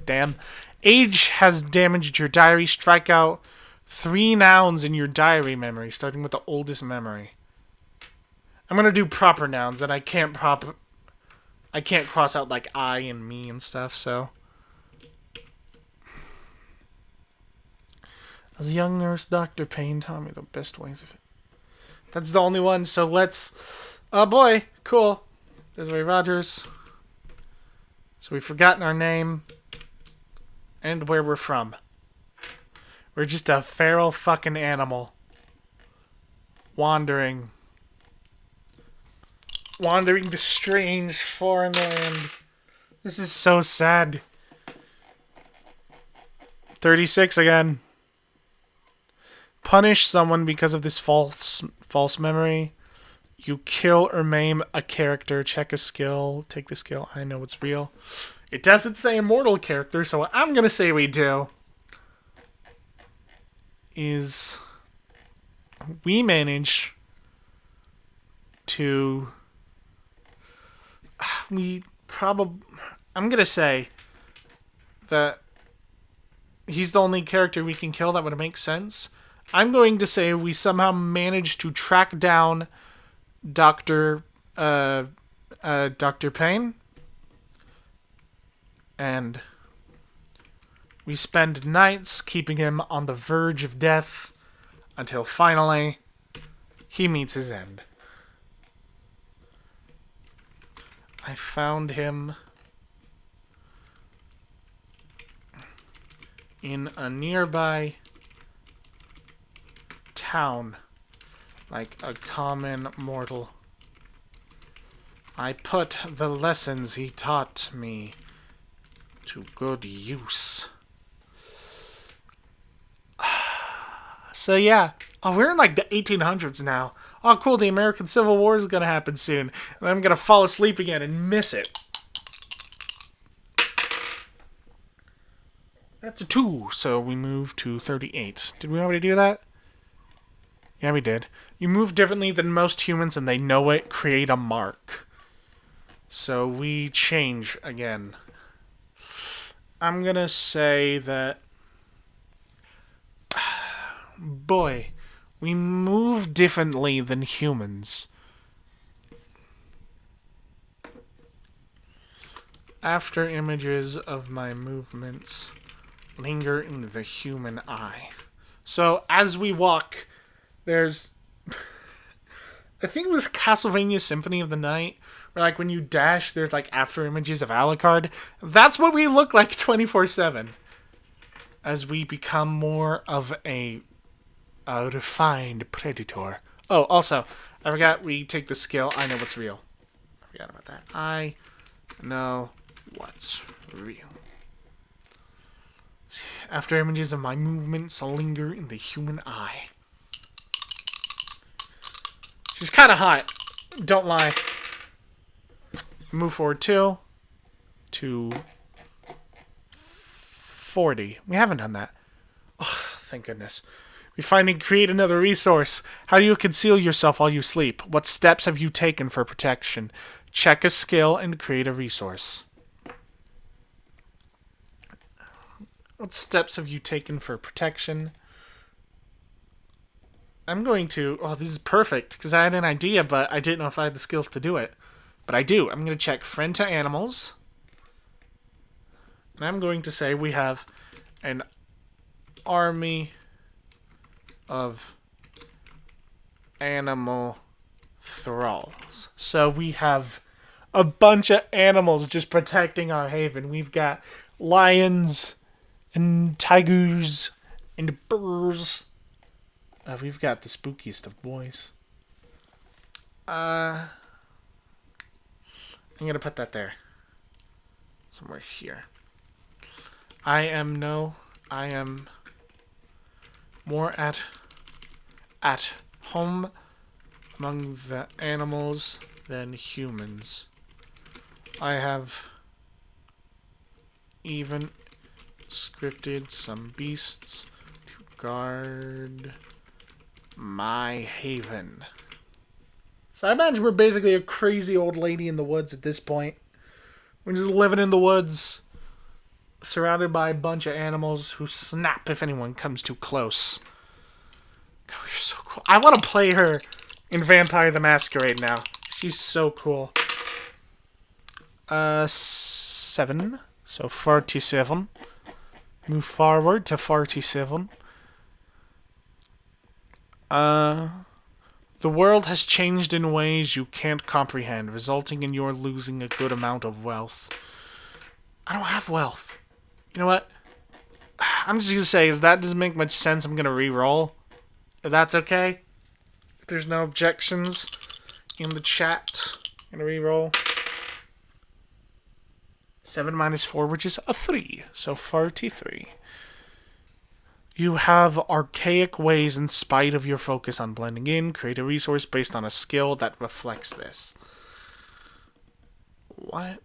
Damn. Age has damaged your diary. Strike out 3 nouns in your diary memory, starting with the oldest memory. I'm gonna do proper nouns, and I can't cross out like I and me and stuff, so. As a young nurse, Dr. Payne taught me the best ways of it. That's the only one, so let's... Oh boy, cool. Desiree Rogers. So we've forgotten our name. And where we're from. We're just a feral fucking animal. Wandering to strange foreign land. This is so sad. 36 again. Punish someone because of this false memory. You kill or maim a character. Check a skill. Take the skill. I know it's real. It doesn't say immortal character, so what I'm gonna say we do is we manage to I'm gonna say that he's the only character we can kill that would make sense. I'm going to say we somehow managed to track down Dr. Dr. Payne. And we spend nights keeping him on the verge of death until finally he meets his end. I found him in a nearby town, like a common mortal. I put the lessons he taught me to good use. So yeah. Oh, we're in like the 1800s now. Oh, cool. The American Civil War is going to happen soon. And I'm going to fall asleep again and miss it. That's a 2. So we move to 38. Did we already do that? Yeah, we did. You move differently than most humans and they know it. Create a mark. So we change again. I'm going to say that... Boy, we move differently than humans. After images of my movements linger in the human eye. So as we walk, there's... I think it was Castlevania Symphony of the Night, where like when you dash, there's like after images of Alucard. That's what we look like 24/7. As we become more of a refined predator. Oh, also, I forgot we take the skill, I know what's real. I forgot about that. I know what's real. After images of my movements linger in the human eye. She's kind of hot. Don't lie. Move forward 2 to 40. We haven't done that. Oh, thank goodness. We finally create another resource. How do you conceal yourself while you sleep? What steps have you taken for protection? Check a skill and create a resource. What steps have you taken for protection? I'm going to... Oh, this is perfect, because I had an idea, but I didn't know if I had the skills to do it. But I do. I'm going to check friend to animals. And I'm going to say we have an army of animal thralls. So we have a bunch of animals just protecting our haven. We've got lions and tigers and bears. We've got the spookiest of boys. I'm going to put that there. Somewhere here. I am more at home among the animals than humans. I have even scripted some beasts to guard my haven. So I imagine we're basically a crazy old lady in the woods at this point. We're just living in the woods, surrounded by a bunch of animals who snap if anyone comes too close. God, you're so cool. I want to play her in Vampire the Masquerade now. She's so cool. 7. So 47. Move forward to 47. The world has changed in ways you can't comprehend, resulting in your losing a good amount of wealth. I don't have wealth. You know what? I'm just going to say, as that doesn't make much sense, I'm going to re-roll. If that's okay. If there's no objections in the chat, I'm going to re-roll. 7 minus 4, which is a 3. So 43. You have archaic ways in spite of your focus on blending in. Create a resource based on a skill that reflects this. What?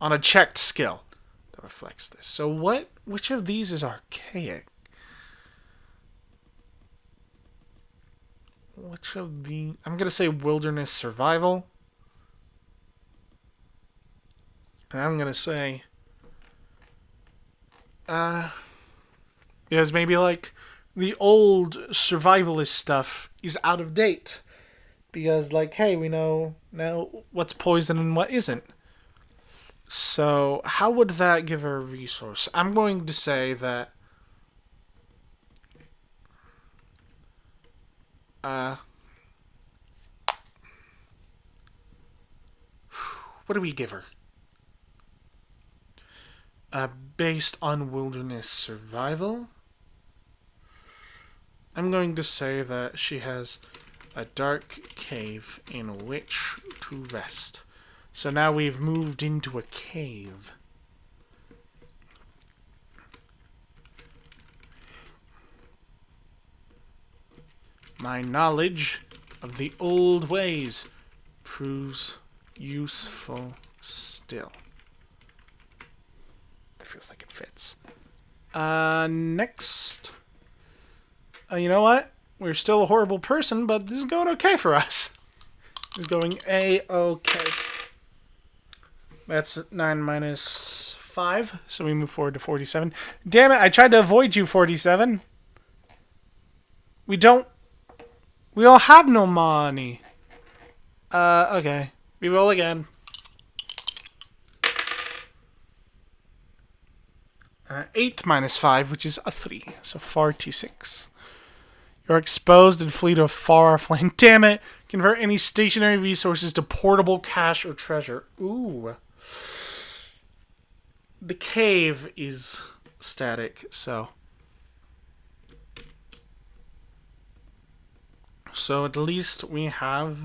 On a checked skill that reflects this. So which of these is archaic? Which of the... I'm going to say wilderness survival. And I'm going to say... because maybe, like, the old survivalist stuff is out of date. Because, like, hey, we know now what's poison and what isn't. So, how would that give her a resource? I'm going to say that... what do we give her? Based on wilderness survival, I'm going to say that she has a dark cave in which to rest. So now we've moved into a cave. My knowledge of the old ways proves useful still. That feels like it fits. Next. You know what? We're still a horrible person, but this is going okay for us. It's going A-okay. That's 9 minus 5, so we move forward to 47. Damn it, I tried to avoid you, 47. We don't have no money. Okay. We roll again. 8 minus 5, which is a 3, so 46. You're exposed and flee to a far-off land. Damn it! Convert any stationary resources to portable cash or treasure. Ooh. The cave is static, so... So at least we have...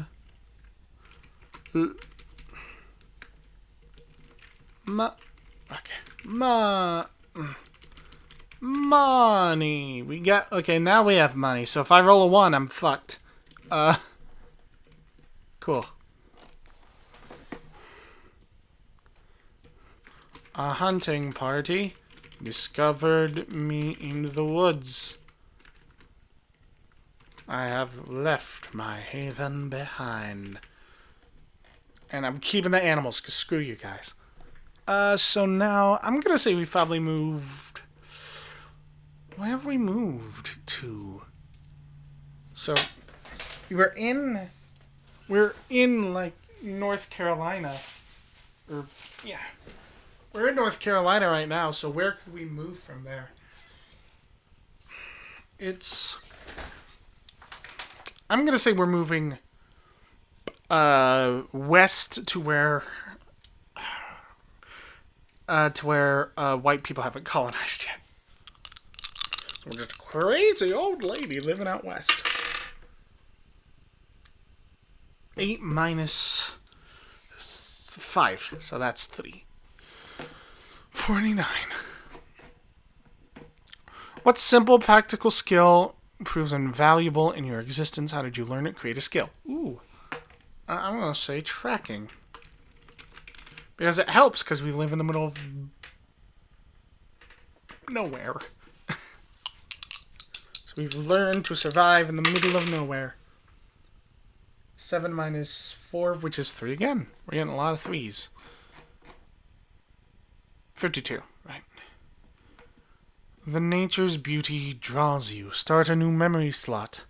Money. We got... Okay, now we have money. So if I roll a 1, I'm fucked. Cool. A hunting party discovered me in the woods. I have left my haven behind. And I'm keeping the animals, because screw you guys. So now, I'm going to say we probably moved... Where have we moved to? So, we're in, like, North Carolina. Or, yeah. We're in North Carolina right now, so where could we move from there? I'm going to say we're moving west to where white people haven't colonized yet. We're just a crazy old lady living out west. 8 minus 5, so that's 3. 49. What simple practical skill proves invaluable in your existence? How did you learn it? Create a skill. Ooh. I'm going to say tracking. Because it helps, because we live in the middle of nowhere. So we've learned to survive in the middle of nowhere. 7 minus 4, which is 3 again. We're getting a lot of 3s. 52, right. The nature's beauty draws you. Start a new memory slot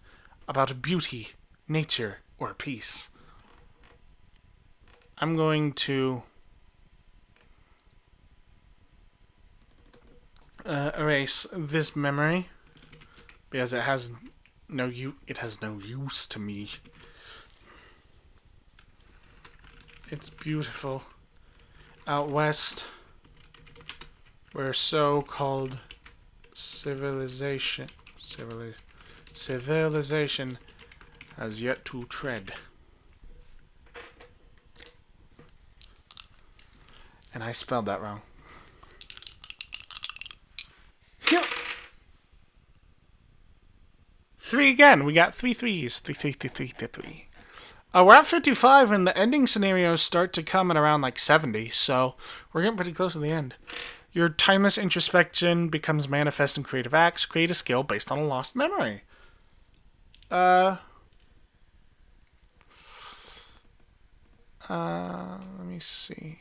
about beauty, nature, or peace. I'm going to erase this memory because it has no use to me. It's beautiful. Out west, where so-called civilization has yet to tread. And I spelled that wrong. Yep. 3 again. We got 3 threes. 3. We're at 55, and the ending scenarios start to come at around like 70, so we're getting pretty close to the end. Your timeless introspection becomes manifest in creative acts. Create a skill based on a lost memory. Let me see.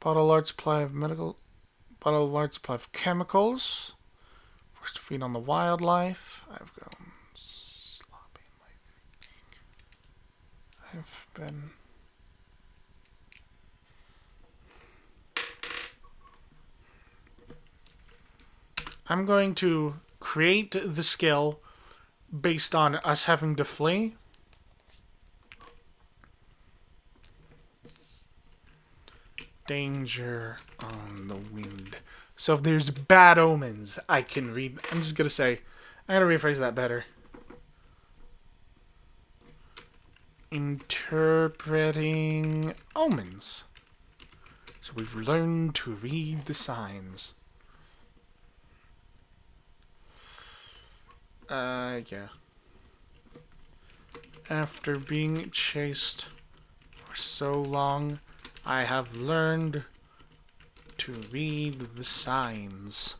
Bottle a large supply of chemicals. Forced to feed on the wildlife. I've gone sloppy in my... I've been... I'm going to create the skill based on us having to flee. Danger on the wind. So if there's bad omens, I can read. I'm just going to say, I'm going to rephrase that better. Interpreting omens. So we've learned to read the signs. Yeah. After being chased for so long, I have learned to read the signs.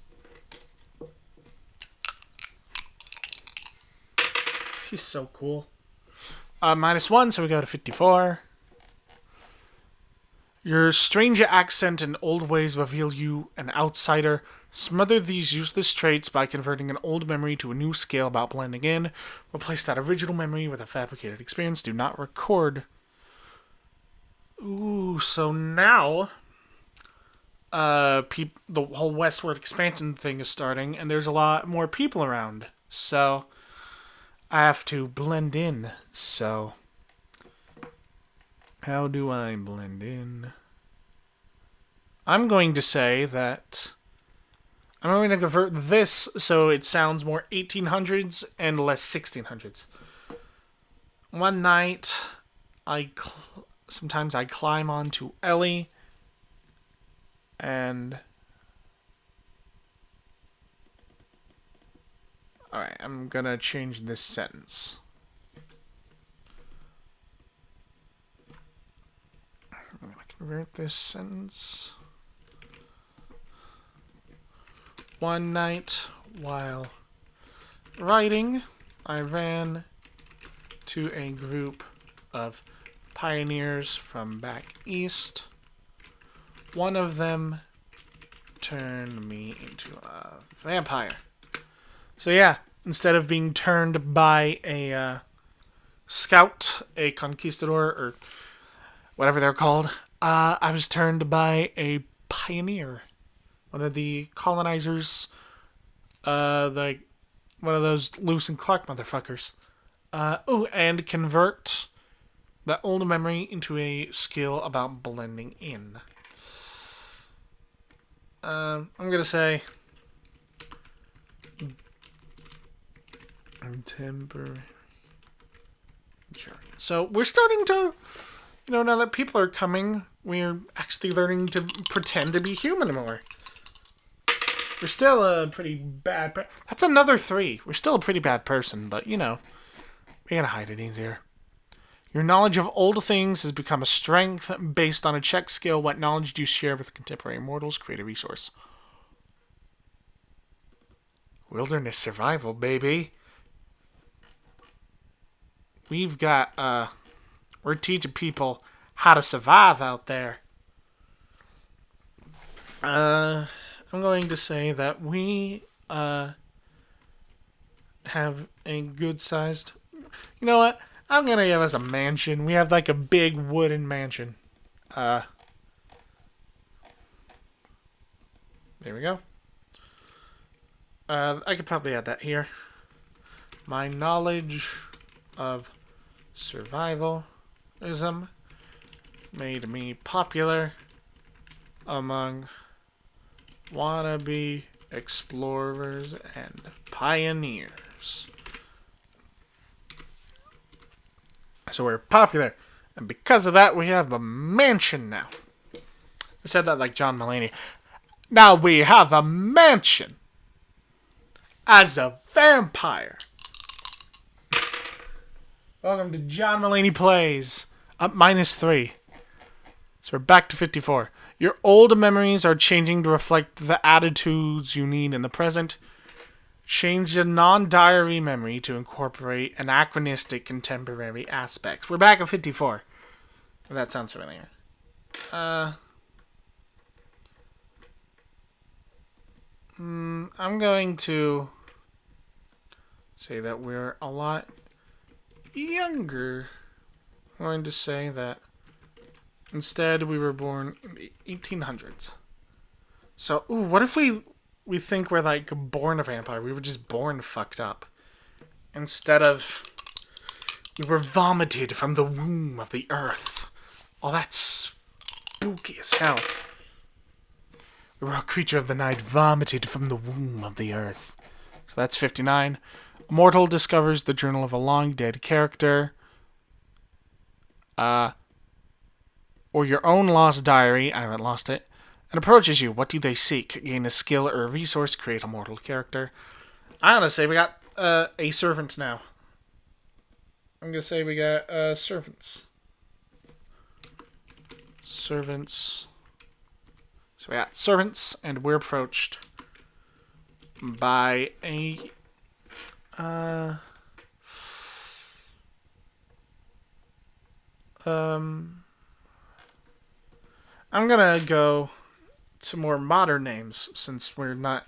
She's so cool. -1, so we go to 54. Your strange accent and old ways reveal you an outsider. Smother these useless traits by converting an old memory to a new skill about blending in. Replace that original memory with a fabricated experience. Do not record. Ooh, so now the whole westward expansion thing is starting, and there's a lot more people around. So I have to blend in. So how do I blend in? I'm going to say that I'm going to convert this so it sounds more 1800s and less 1600s. One night, sometimes I climb onto Ellie, and alright, I'm gonna change this sentence. I'm gonna convert this sentence. One night, while writing, I ran to a group of pioneers from back east. One of them turned me into a vampire. So yeah, instead of being turned by a scout, a conquistador, or whatever they're called, I was turned by a pioneer. One of the colonizers, one of those Lewis and Clark motherfuckers. And convert that old memory into a skill about blending in. I'm gonna say temporary journey. So we're starting to, now that people are coming, we're actually learning to pretend to be human more. We're still a pretty bad... That's another 3. We're still a pretty bad person, but, we gotta hide it easier. Your knowledge of old things has become a strength. Based on a check skill, what knowledge do you share with contemporary mortals? Create a resource. Wilderness survival, baby. We've got, we're teaching people how to survive out there. I'm going to say that we have a good-sized... You know what? I'm going to give us a mansion. We have like a big wooden mansion. There we go. I could probably add that here. My knowledge of survivalism made me popular among wannabe explorers and pioneers. So we're popular, and because of that, we have a mansion now. I said that like John Mulaney. Now we have a mansion as a vampire. Welcome to John Mulaney Plays. Up -3. So we're back to 54. Your old memories are changing to reflect the attitudes you need in the present. Change the non-diary memory to incorporate anachronistic contemporary aspects. We're back at 54. That sounds familiar. I'm going to say that we're a lot younger. I'm going to say that instead we were born in the 1800s. So, what if we think we're like born a vampire? We were just born fucked up. Instead of we were vomited from the womb of the earth. Oh, that's spooky as hell. We were a creature of the night vomited from the womb of the earth. So that's 59. A mortal discovers the journal of a long-dead character. Or your own lost diary. I haven't lost it. And approaches you. What do they seek? Gain a skill or a resource. Create a mortal character. I'm going to say we got a servant now. I'm going to say we got servants. Servants. So we got servants, and we're approached by a I'm gonna go to more modern names since we're not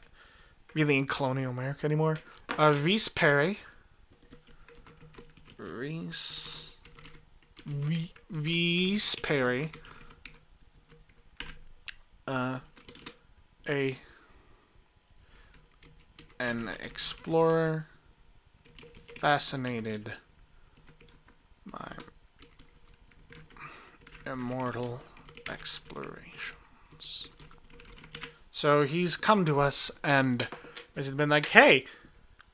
really in colonial America anymore. Reese Perry. Reese Perry. An explorer fascinated by immortal explorations. So he's come to us and has been like, hey,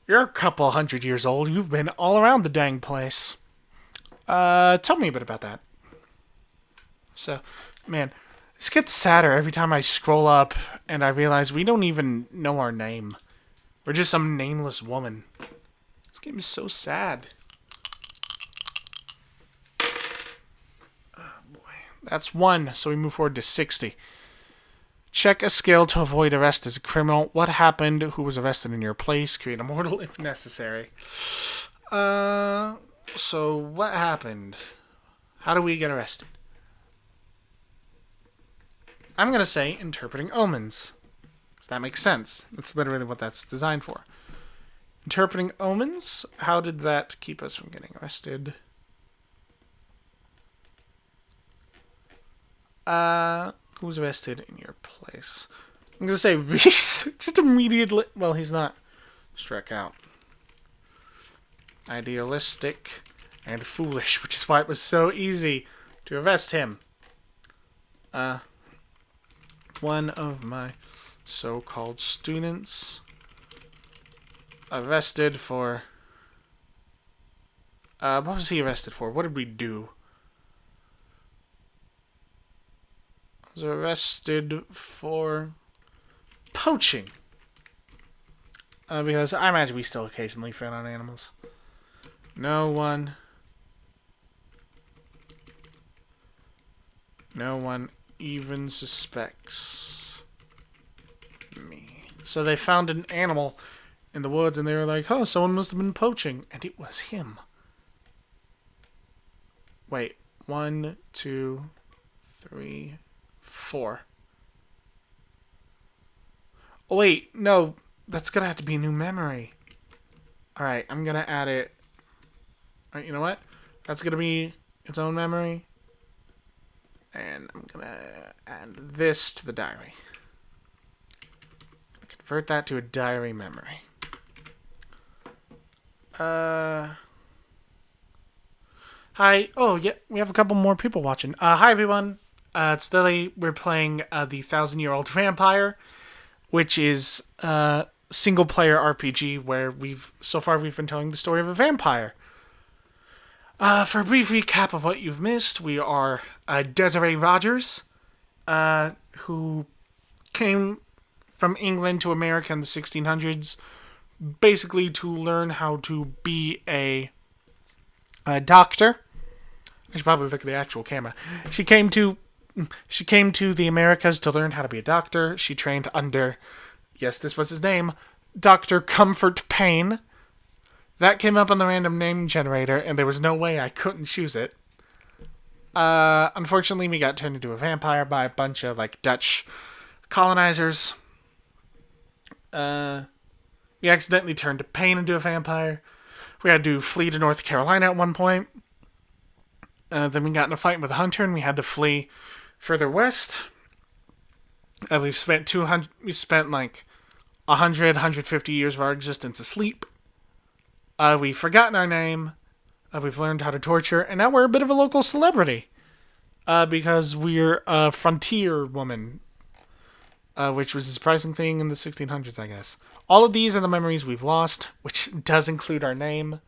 you're a couple hundred years old. You've been all around the dang place. Tell me a bit about that. So, man, this gets sadder every time I scroll up and I realize we don't even know our name. We're just some nameless woman. This game is so sad. Oh, boy. That's 1, so we move forward to 60. Check a skill to avoid arrest as a criminal. What happened? Who was arrested in your place? Create a mortal if necessary. So what happened? How do we get arrested? I'm going to say interpreting omens. Does that make sense? That's literally what that's designed for. Interpreting omens? How did that keep us from getting arrested? Who was arrested in your place? I'm going to say Reese. Just immediately. Well, he's not struck out. Idealistic and foolish, which is why it was so easy to arrest him. One of my so-called students arrested for... what was he arrested for? What did we do? Was arrested for poaching. Because I imagine we still occasionally feed on animals. No one even suspects me. So they found an animal in the woods and they were like, oh, someone must have been poaching. And it was him. Wait. 1, 2, 3, 4. Oh, wait. No. That's going to have to be a new memory. Alright. I'm going to add it. Alright, you know what? That's going to be its own memory. And I'm going to add this to the diary. Convert that to a diary memory. Hi. Oh, yeah, we have a couple more people watching. Hi, everyone. It's Lily. We're playing the 1,000-Year-Old Vampire, which is a single-player RPG where so far we've been telling the story of a vampire. For a brief recap of what you've missed, we are Desiree Rogers, who came from England to America in the 1600s, basically to learn how to be a doctor. I should probably look at the actual camera. She came to the Americas to learn how to be a doctor. She trained under, yes, this was his name, Dr. Comfort Payne. That came up on the random name generator, and there was no way I couldn't choose it. Unfortunately, we got turned into a vampire by a bunch of, Dutch colonizers. We accidentally turned Pain into a vampire. We had to flee to North Carolina at one point. Then we got in a fight with a hunter, and we had to flee further west. We've spent 200. We spent like 150 years of our existence asleep. We've forgotten our name. We've learned how to torture, and now we're a bit of a local celebrity. Because we're a frontier woman, which was a surprising thing in the 1600s, I guess. All of these are the memories we've lost, which does include our name.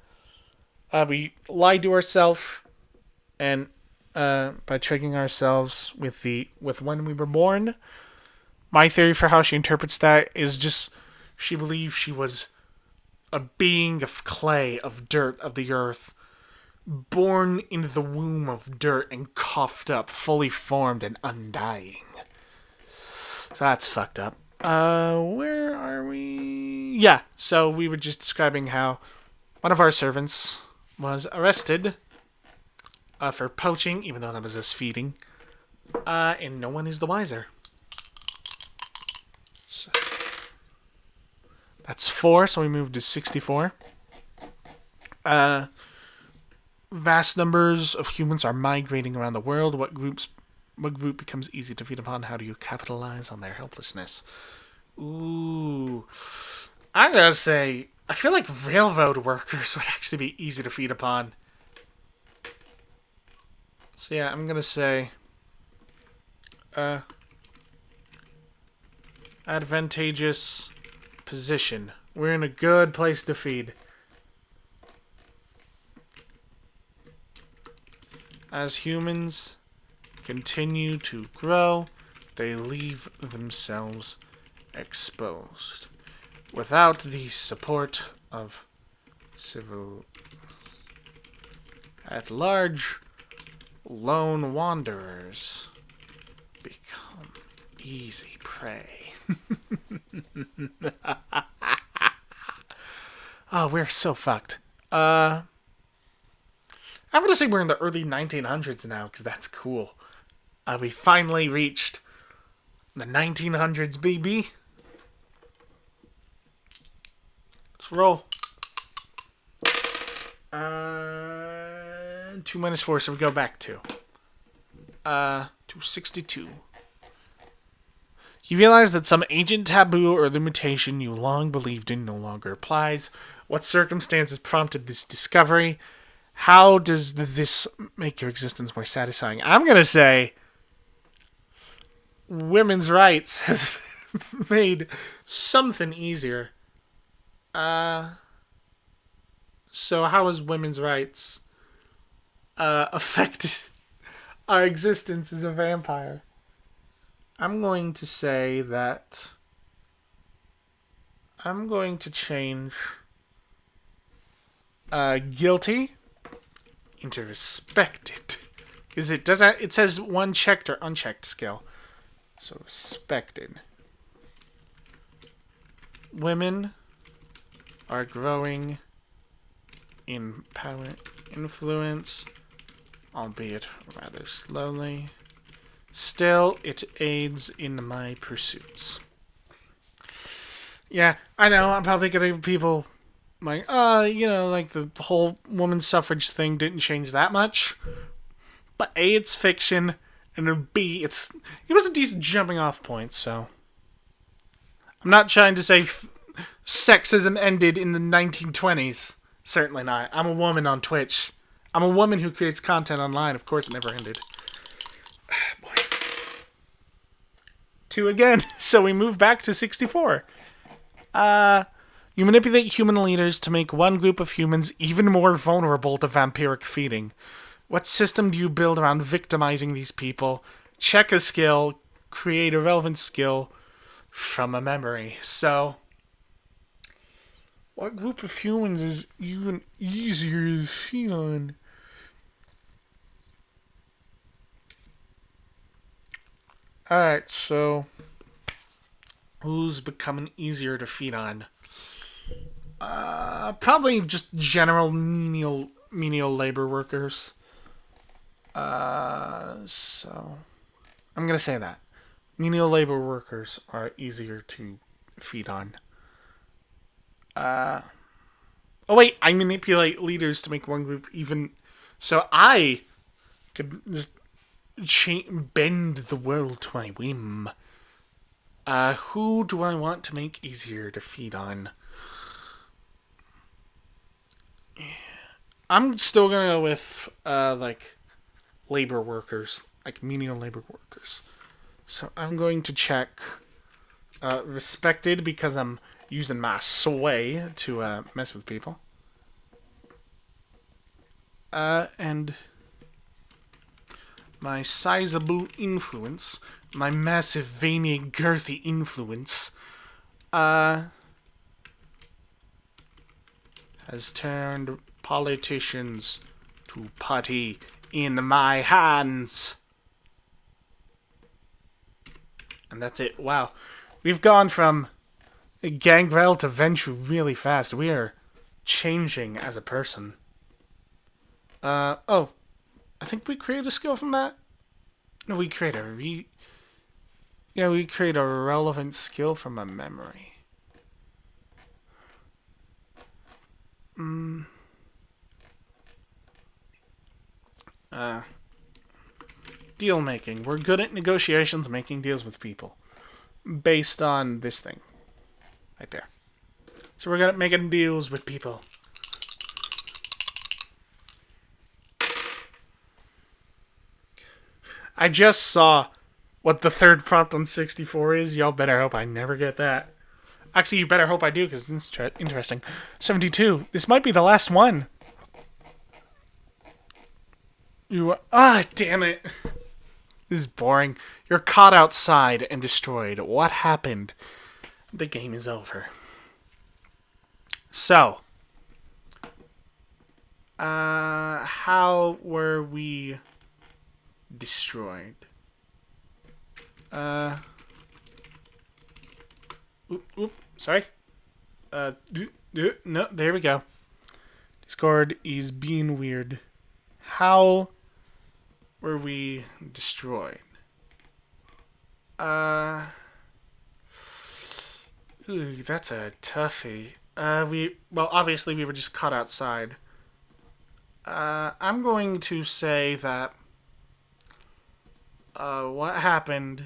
We lied to ourselves, and by tricking ourselves with when we were born. My theory for how she interprets that is just she believes she was a being of clay, of dirt, of the earth, born into the womb of dirt and coughed up, fully formed and undying. So that's fucked up. Where are we? Yeah, so we were just describing how one of our servants was arrested for poaching, even though that was us feeding, and no one is the wiser. So, that's 4, so we moved to 64. Vast numbers of humans are migrating around the world. What group becomes easy to feed upon? How do you capitalize on their helplessness? Ooh. I'm gonna say, I feel like railroad workers would actually be easy to feed upon. So yeah, I'm gonna say advantageous position. We're in a good place to feed. As humans continue to grow, they leave themselves exposed. Without the support of civil at large, lone wanderers become easy prey. Oh, we're so fucked. I'm going to say we're in the early 1900s now, because that's cool. We finally reached the 1900s, baby. Let's roll. 2 minus 4, so we go back to 62. You realize that some ancient taboo or limitation you long believed in no longer applies. What circumstances prompted this discovery? How does this make your existence more satisfying? I'm going to say women's rights has made something easier. So how has women's rights affected our existence as a vampire? I'm going to say that I'm going to change guilty into respected, because it says one checked or unchecked skill, so respected. Women are growing in power, influence, albeit rather slowly. Still, it aids in my pursuits. Yeah, I know, I'm probably getting people like, like the whole women's suffrage thing didn't change that much. But A, it's fiction, and B, it was a decent jumping off point, so. I'm not trying to say sexism ended in the 1920s. Certainly not. I'm a woman on Twitch. I'm a woman who creates content online. Of course it never ended. Boy. 2 again. So we move back to 64. You manipulate human leaders to make one group of humans even more vulnerable to vampiric feeding. What system do you build around victimizing these people? Check a skill, create a relevant skill from a memory. So, what group of humans is even easier to feed on? Alright, so who's becoming easier to feed on? Probably just general menial labor workers. So I'm gonna say that menial labor workers are easier to feed on. Oh wait, I manipulate leaders to make one group even. So I could just bend the world to my whim. Who do I want to make easier to feed on? I'm still gonna go with like labor workers, like menial labor workers. So I'm going to check respected because I'm using my sway to mess with people. And my sizable influence, my massive, veiny, girthy influence, has turned politicians to putty in my hands. And that's it. Wow. We've gone from Gangrel to Venture really fast. We are changing as a person. Oh. I think we create a skill from that. No, we create we create a relevant skill from a memory. Deal making. We're good at negotiations, making deals with people. Based on this thing. Right there. So we're good at making deals with people. I just saw what the third prompt on 64 is. Y'all better hope I never get that. Actually, you better hope I do, because it's interesting. 72. This might be the last one. Damn it. This is boring. You're caught outside and destroyed. What happened? The game is over. So. How were we destroyed? Sorry. No, there we go. Discord is being weird. How were we destroyed? Ooh, that's a toughie. Obviously we were just caught outside. I'm going to say that what happened...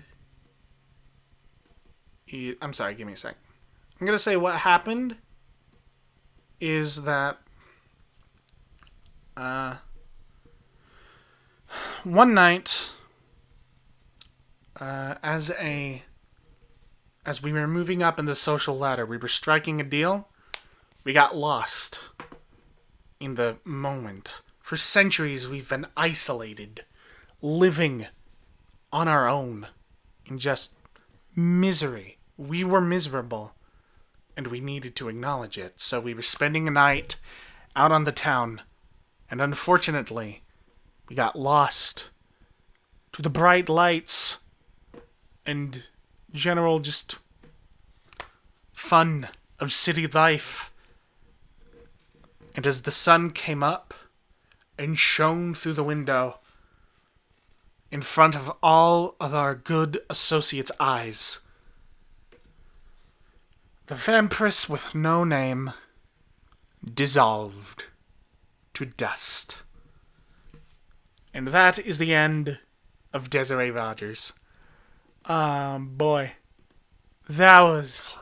I'm sorry, give me a sec. I'm going to say what happened is that one night, as we were moving up in the social ladder, we were striking a deal. We got lost in the moment. For centuries, we've been isolated, living on our own in just misery. We were miserable, and we needed to acknowledge it. So we were spending a night out on the town, and unfortunately, we got lost to the bright lights and general just fun of city life. And as the sun came up and shone through the window in front of all of our good associates' eyes, the vampiress with no name dissolved to dust. And that is the end of Desiree Rogers. Boy. That was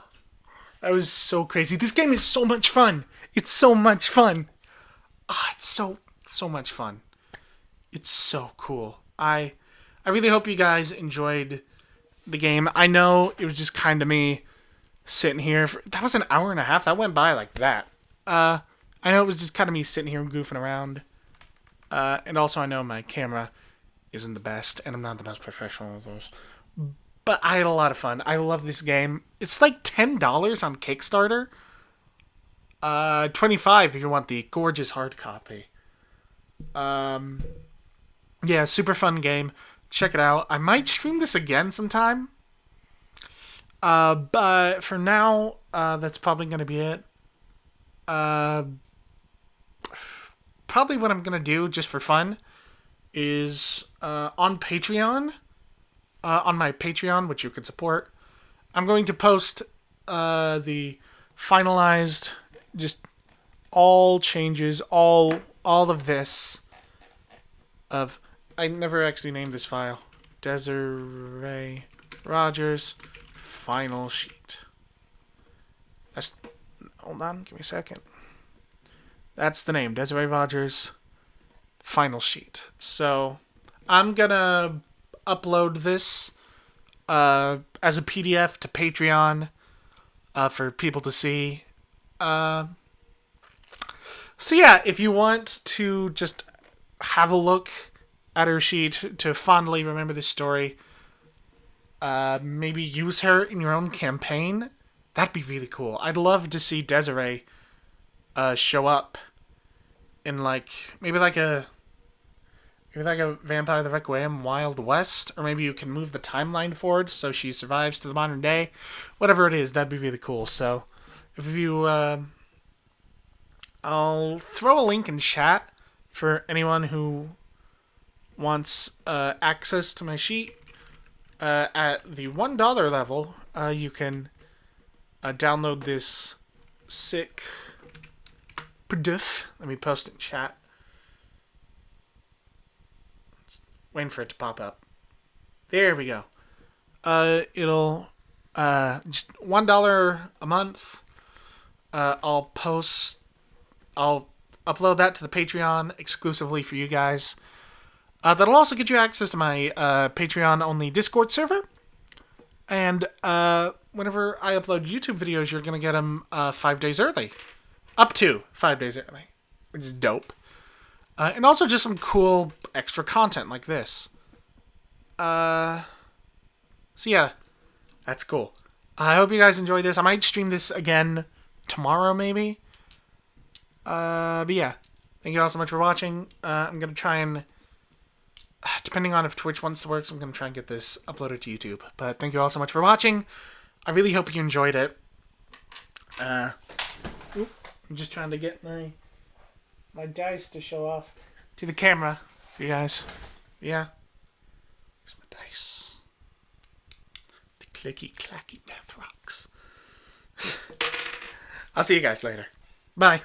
so crazy. This game is so much fun. It's so much fun. It's so much fun. It's so cool. I really hope you guys enjoyed the game. I know it was just kind of me sitting here. That was an hour and a half. That went by like that. I know it was just kind of me sitting here goofing around. And also I know my camera isn't the best, and I'm not the most professional of those. But I had a lot of fun. I love this game. It's like $10 on Kickstarter. $25 if you want the gorgeous hard copy. Yeah, super fun game. Check it out. I might stream this again sometime. But for now, that's probably going to be it. Probably what I'm going to do, just for fun, is on Patreon, on my Patreon, which you can support, I'm going to post the finalized just all changes, all of this of I never actually named this file. Desiree Rogers final sheet. That's hold on, give me a second. That's the name, Desiree Rogers final sheet. So I'm gonna upload this as a PDF to Patreon for people to see. So yeah, if you want to just have a look at her sheet to fondly remember this story, maybe use her in your own campaign, that'd be really cool. I'd love to see Desiree show up in maybe like a Vampire the Requiem Wild West, or maybe you can move the timeline forward so she survives to the modern day. Whatever it is, that'd be really cool. So if you I'll throw a link in chat for anyone who wants access to my sheet. At the $1 level, you can download this sick PDF. Let me post it in chat. Waiting for it to pop up. There we go. It'll just $1 a month. I'll upload that to the Patreon exclusively for you guys. That'll also get you access to my Patreon-only Discord server. And whenever I upload YouTube videos, you're going to get them 5 days early. Up to 5 days early, which is dope. And also just some cool extra content like this. So yeah, that's cool. I hope you guys enjoyed this. I might stream this again tomorrow, maybe. But yeah, thank you all so much for watching. I'm going to try and, depending on if Twitch wants to work, I'm going to try and get this uploaded to YouTube. But thank you all so much for watching. I really hope you enjoyed it. I'm just trying to get my dice to show off to the camera for you guys. Yeah. Here's my dice. The clicky clacky math rocks. I'll see you guys later. Bye.